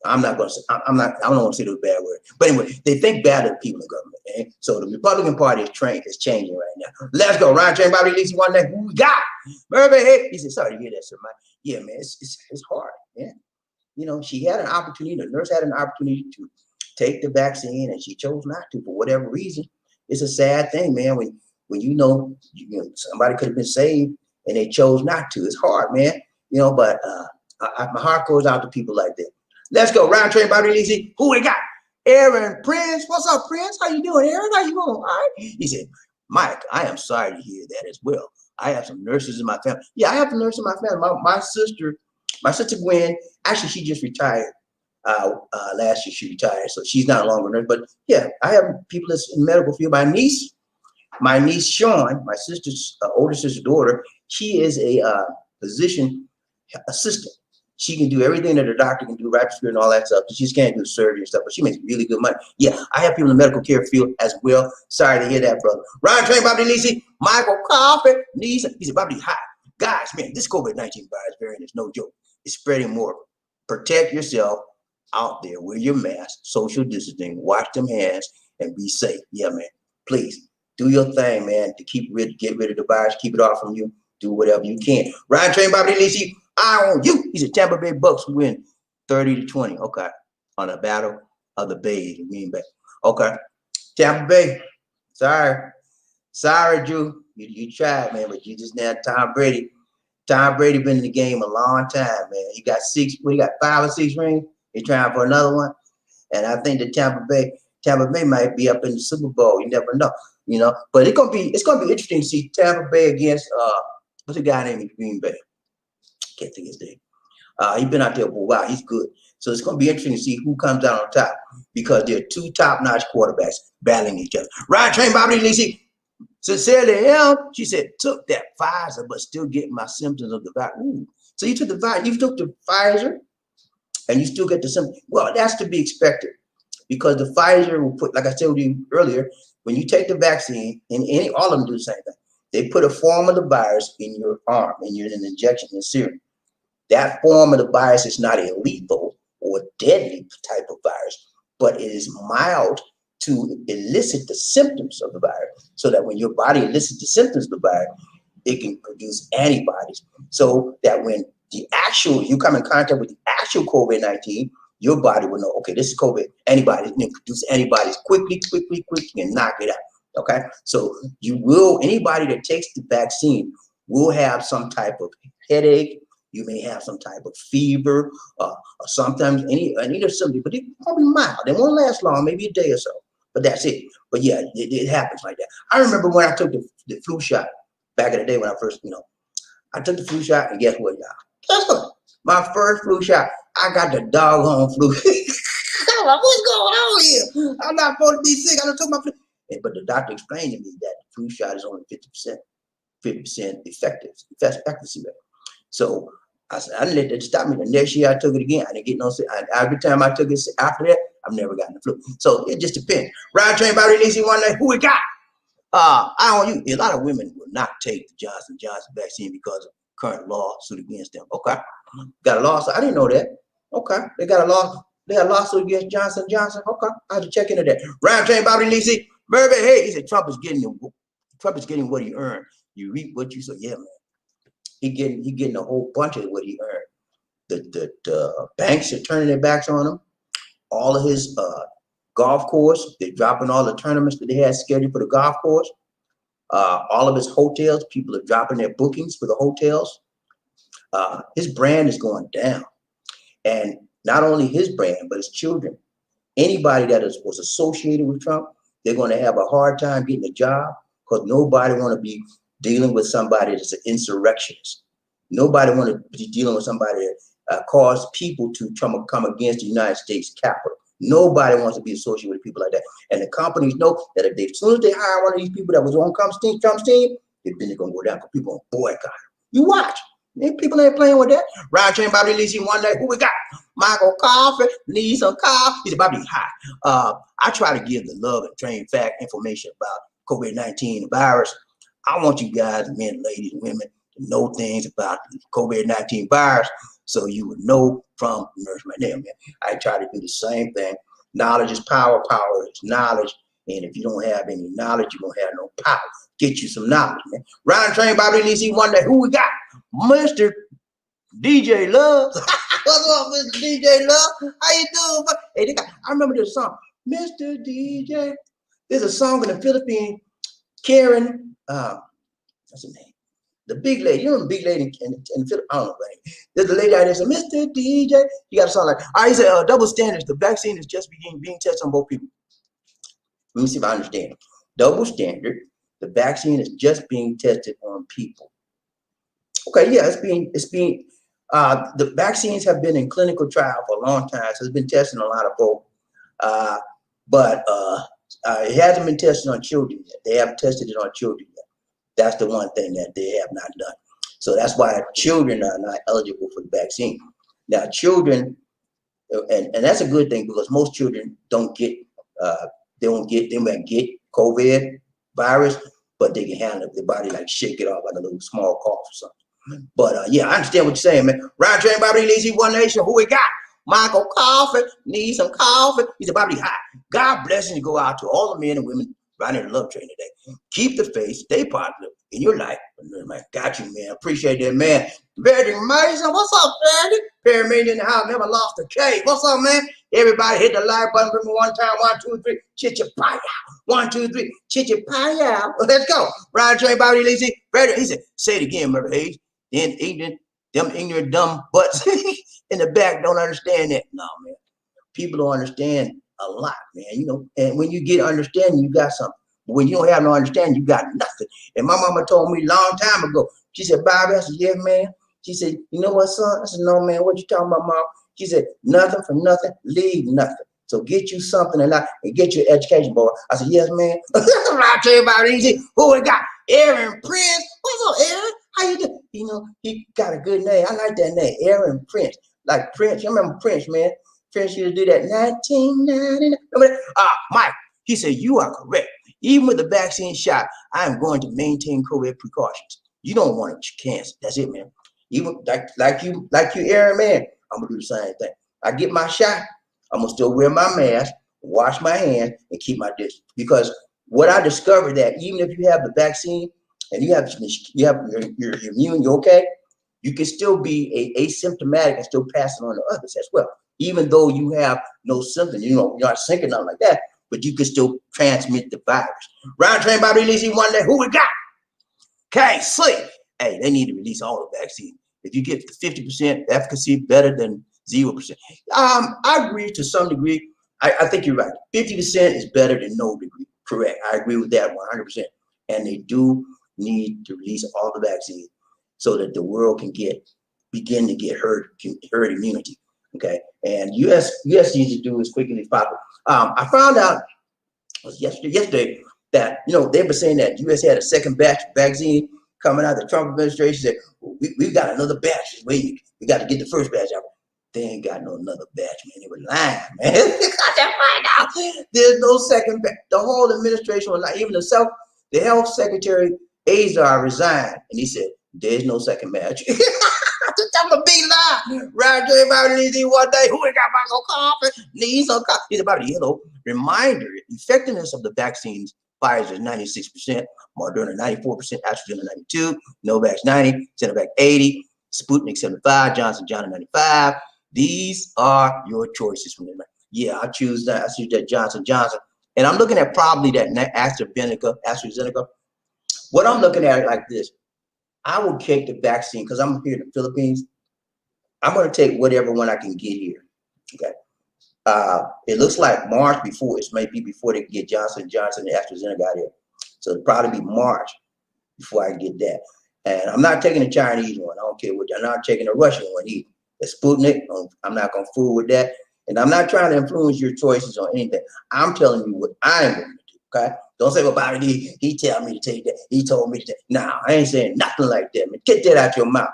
I don't want to say the bad word, but anyway, they think bad of people in government. Eh? So the Republican Party is changing right now. Let's go. Ryan Train, Bobby Lacey, one neck. Who we got? Murphy, hey. He said, sorry to hear that, sir. Yeah, man, it's hard, man. She had an opportunity, the nurse had an opportunity to take the vaccine, and she chose not to for whatever reason. It's a sad thing, man, when somebody could have been saved and they chose not to. It's hard, man. But my heart goes out to people like that. Let's go. Round train, Bobby Lacey. Who we got? Aaron Prince. What's up, Prince? How you doing, Aaron? How you doing? All right. He said, Mike, I am sorry to hear that as well. I have some nurses in my family. Yeah, I have a nurse in my family. My sister Gwen, actually, she just retired. Last year she retired, so she's not longer a nurse. But yeah, I have people that's in the medical field. My niece Sean, my sister's older sister's daughter, she is a physician assistant. She can do everything that a doctor can do, respiratory and all that stuff. She just can't do surgery and stuff, but she makes really good money. Yeah, I have people in the medical care field as well. Sorry to hear that, brother. Ryan Train, Bobby Lacey, Michael Coffin, he said, Bobby, hi. Guys, man, this COVID-19 virus variant is no joke. It's spreading more. Protect yourself out there. Wear your mask, social distancing, wash them hands, and be safe. Yeah, man. Please do your thing, man, to get rid of the virus, keep it off from you. Do whatever you can. Ryan Train, Bobby Lacey, I on you. He said Tampa Bay Bucks win 30-20. Okay. On a battle of the Bays in Green Bay. Okay. Tampa Bay. Sorry, Drew. You tried, man, but you just nailed Tom Brady. Tom Brady been in the game a long time, man. He got 5 or 6 rings. He's trying for another one. And I think that Tampa Bay might be up in the Super Bowl. You never know, you know. But it's gonna be interesting to see Tampa Bay against what's the guy named Green Bay? Can't think his name. He's been out there for a while. He's good. So it's going to be interesting to see who comes out on top because there are 2 top-notch quarterbacks battling each other. Ryan Train, BobbieD, Lacey, sincerely, she said, took that Pfizer, but still getting my symptoms of the virus. Ooh. So you took the Pfizer, and you still get the symptoms. Well, that's to be expected because the Pfizer will put, like I told you earlier, when you take the vaccine, and all of them do the same thing. They put a form of the virus in your arm, and you're in an injection in serum. That form of the virus is not a lethal or deadly type of virus, but it is mild to elicit the symptoms of the virus so that when your body elicits the symptoms of the virus, it can produce antibodies so that when you come in contact with the actual COVID-19, your body will know, okay, this is COVID antibodies, and it produce antibodies quickly, and knock it out. Okay, so anybody that takes the vaccine will have some type of headache. You may have some type of fever, or sometimes any of something, but it's probably mild. They won't last long, maybe a day or so, but that's it. But yeah, it happens like that. I remember when I took the flu shot back in the day when I first, I took the flu shot, and guess what, y'all? Guess what? My first flu shot, I got the doggone flu. I'm like, what's going on here? I'm not supposed to be sick. I done took my flu. But the doctor explained to me that the flu shot is only 50% efficacy rate. So I said, I didn't let that stop me. The next year I took it again. I didn't get no sick. Every time I took it after that, I've never gotten the flu. So it just depends. Ryan Train, BobbieD, Lacey, one day, who we got? A lot of women will not take the Johnson & Johnson vaccine because of current lawsuit against them. Okay. Got a lawsuit. I didn't know that. Okay. They got a lawsuit against Johnson & Johnson. Okay. I have to check into that. Ryan Train, BobbieD, Lacey, Murray, hey, he said Trump is getting what he earned. You reap what you sow. Yeah, man. He getting a whole bunch of what he earned. The banks are turning their backs on him. All of his golf course, they're dropping all the tournaments that they had scheduled for the golf course. All of his hotels, people are dropping their bookings for the hotels. His brand is going down. And not only his brand, but his children. Anybody that was associated with Trump, they're going to have a hard time getting a job because nobody want to be dealing with somebody that's an insurrectionist. Nobody want to be dealing with somebody that caused people to come against the United States Capitol. Nobody wants to be associated with people like that. And the companies know that as soon as they hire one of these people that was on Trump's team, then they're going to go down because people are boycott him. You watch. People ain't playing with that. Ryan Train, BobbieD, Lacey, one day, who we got? Michael Coffee, need some coffee. He said, BobbieD, hi. I try to give the love and train fact information about COVID-19 virus. I want you guys, men, ladies, and women, to know things about the COVID-19 virus so you would know from nourishment. There, man. I try to do the same thing. Knowledge is power. Power is knowledge. And if you don't have any knowledge, you don't have no power. Get you some knowledge, man. Ryan Train, BobbieD, Lacey, one day, who we got? Mr. DJ Love. What's up, Mr. DJ Love? How you doing? Hey, I remember this song, Mr. DJ. There's a song in the Philippines, Karen, what's her name? The big lady. You know the big lady in the Philippines? I don't know her name. There's a lady out there said, Mr. DJ. You got a song like, all right, he said, double standards. The vaccine is just being tested on both people. Let me see if I understand. Double standard. The vaccine is just being tested on people. Okay, yeah, the vaccines have been in clinical trial for a long time, so it's been testing a lot of folks, but it hasn't been tested on children yet. They haven't tested it on children yet. That's the one thing that they have not done. So that's why children are not eligible for the vaccine. Now, children, and that's a good thing because most children don't get, they might get COVID virus, but they can handle it. Their body like shake it off like a little small cough or something. But yeah, I understand what you're saying, man. Ryan Train, BobbieD, Lacey, One Nation. Who we got? Michael Coffee. Need some coffee. He said, BobbieD, hi. God bless you to go out to all the men and women riding the love train today. Keep the faith. Stay positive in your life. Got you, man. Appreciate that, man. Very Mason. What's up, Ferdy? Perry in the house. Never lost a case. What's up, man? Everybody hit the like button for me one time. 1, 2, 3. Chit-cha-pie-yow. 1, 2, 3. Chit-cha-pie-yow. Let's go. Ryan Train, BobbieD, Lacey. Ferdy. He said, say it again, Murray Hayes. then them ignorant dumb butts in the back don't understand that. No, man. People don't understand a lot, man. You know, and when you get understanding, you got something. But when you don't have no understanding, you got nothing. And my mama told me a long time ago, she said, Bobby, I said, yeah, man. She said, you know what, son? I said, no, man, what you talking about, mom? She said, nothing for nothing, leave nothing. So get you something and get your education, boy. I said, yes, man. I'll tell you about it easy. Who we got? Aaron Prince. What's up, Aaron? How you doing? You know, he got a good name. I like that name, Aaron Prince. Like Prince. You remember Prince, man? Prince used to do that 1999. Mike, he said, you are correct. Even with the vaccine shot, I am going to maintain COVID precautions. You don't want to get cancer. That's it, man. Even like you, Aaron, man, I'm gonna do the same thing. I get my shot, I'm gonna still wear my mask, wash my hands, and keep my distance. Because what I discovered that even if you have the vaccine and you have your immune, you're okay, you can still be asymptomatic and still pass it on to others as well. Even though you have no symptoms, you know, you're not sick or nothing like that, but you can still transmit the virus. Round train by release one day. Who we got? Okay, sleep. Hey, they need to release all the vaccine. If you get 50% efficacy, better than 0%. I agree to some degree. I think you're right. 50% is better than no degree. Correct. I agree with that 100%. And they do need to release all the vaccine so that the world can begin to get herd immunity. Okay. And US needs to do as quickly as possible. I found out yesterday that, you know, they've been saying that US had a second batch vaccine coming out. The Trump administration said, we've got another batch. Wait, we got to get the first batch out. They ain't got no another batch, man. They were lying, man. Got to find out. There's no second batch. The whole administration was like, even the health secretary, ACI-R, resigned. And he said, there's no second batch. I'm a big lie. Roger, everybody needs one day. Who ain't got my coffee? Need some coffee. It's about a yellow reminder. Effectiveness of the vaccines, Pfizer is 96%, Moderna 94%, AstraZeneca 92%, Novavax 90%, Sinovac 80%, Sputnik 75%, Johnson & Johnson 95%. These are your choices from them. Yeah, I choose that. I choose that Johnson & Johnson. And I'm looking at probably that AstraZeneca. What I'm looking at it like this. I will take the vaccine because I'm here in the Philippines. I'm going to take whatever one I can get here. Okay. It looks like March before. It might be before they get Johnson & Johnson and AstraZeneca out here. So it'll probably be March before I get that. And I'm not taking the Chinese one. I don't care what. I'm not taking the Russian one either. The Sputnik, I'm not going to fool with that. And I'm not trying to influence your choices on anything. I'm telling you what I'm going to do. Okay. Don't say, well, Bobby, he tell me to take that. He told me to take. Nah, I ain't saying nothing like that, man. Get that out your mouth.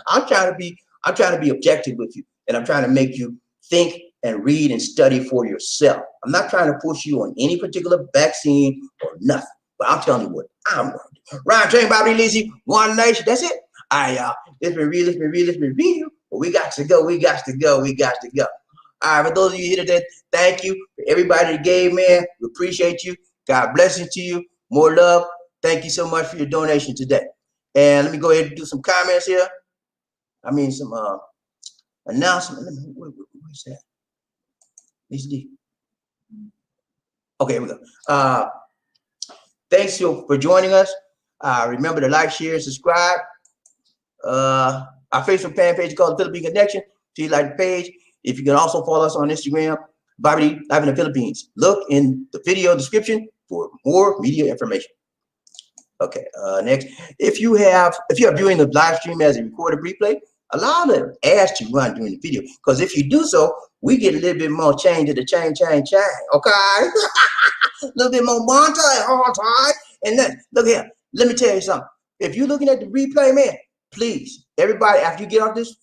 I'm trying to be objective with you, and I'm trying to make you think and read and study for yourself. I'm not trying to push you on any particular vaccine or nothing, but I'm telling you what I'm going to do. Ryan Train, Bobby Lizzie, One Nation. That's it. All right, y'all. It's been real. But we got to go. All right, for those of you here today, thank you. For everybody that gave, man, we appreciate you. God bless you to you. More love. Thank you so much for your donation today. And let me go ahead and do some comments here. I mean, some announcement. Where's that? HD. Okay, here we go. Thanks for joining us. Remember to like, share, and subscribe. Our Facebook fan page is called The Philippine Connection. So you like the page. If you can also follow us on Instagram, BobbieD Live in the Philippines. Look in the video description for more media information. Okay, next. If you are viewing the live stream as a recorded replay, allow the ads to run during the video. Because if you do so, we get a little bit more change to the chain. Okay? A little bit more montage. And then, look here. Let me tell you something. If you're looking at the replay, man, please, everybody, after you get off this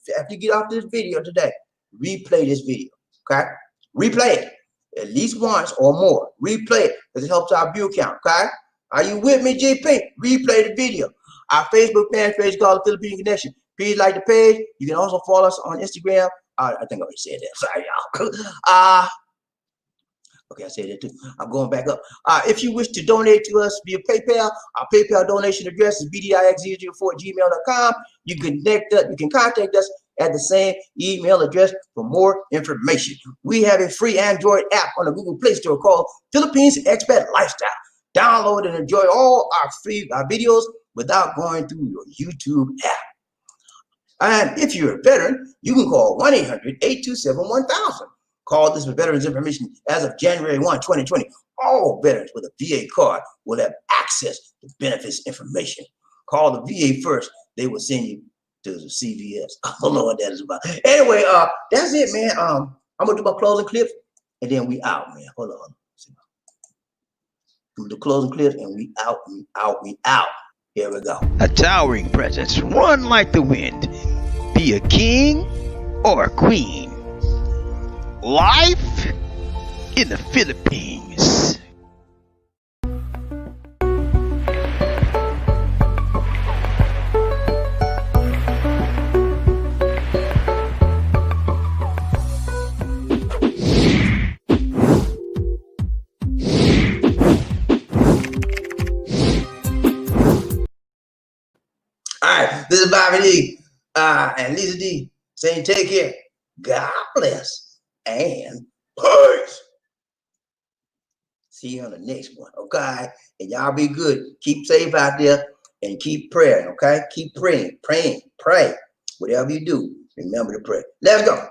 video today, replay this video, okay? Replay it at least once or more. Replay it because it helps our view count, okay? Are you with me, GP? Replay the video. Our Facebook fan page is called The Philippine Connection. Please like the page. You can also follow us on Instagram. I think I already said that. Sorry, y'all. Okay, I said that too. I'm going back up. If you wish to donate to us via PayPal, our PayPal donation address is bdix004@gmail.com. You can contact us at the same email address for more information. We have a free Android app on the Google Play Store called Philippines Expat Lifestyle. Download and enjoy all our free videos without going through your YouTube app. And if you're a veteran, you can call 1-800-827-1000. Call this for veterans information as of January 1, 2020. All veterans with a VA card will have access to benefits information. Call the VA first. They will send you to the CVS. I don't know what that is about. Anyway, that's it, man. I'm gonna do my closing clips and then we out, man. Hold on. Do the closing clips and we out, we out, we out. Here we go. A towering presence, run like the wind. Be a king or a queen. Life in the Philippines. All right, this is BobbieD and Lisa D saying take care. God bless and peace. See you on the next one, okay? And y'all be good. Keep safe out there and keep praying, okay? Keep praying. Pray. Whatever you do, remember to pray. Let's go.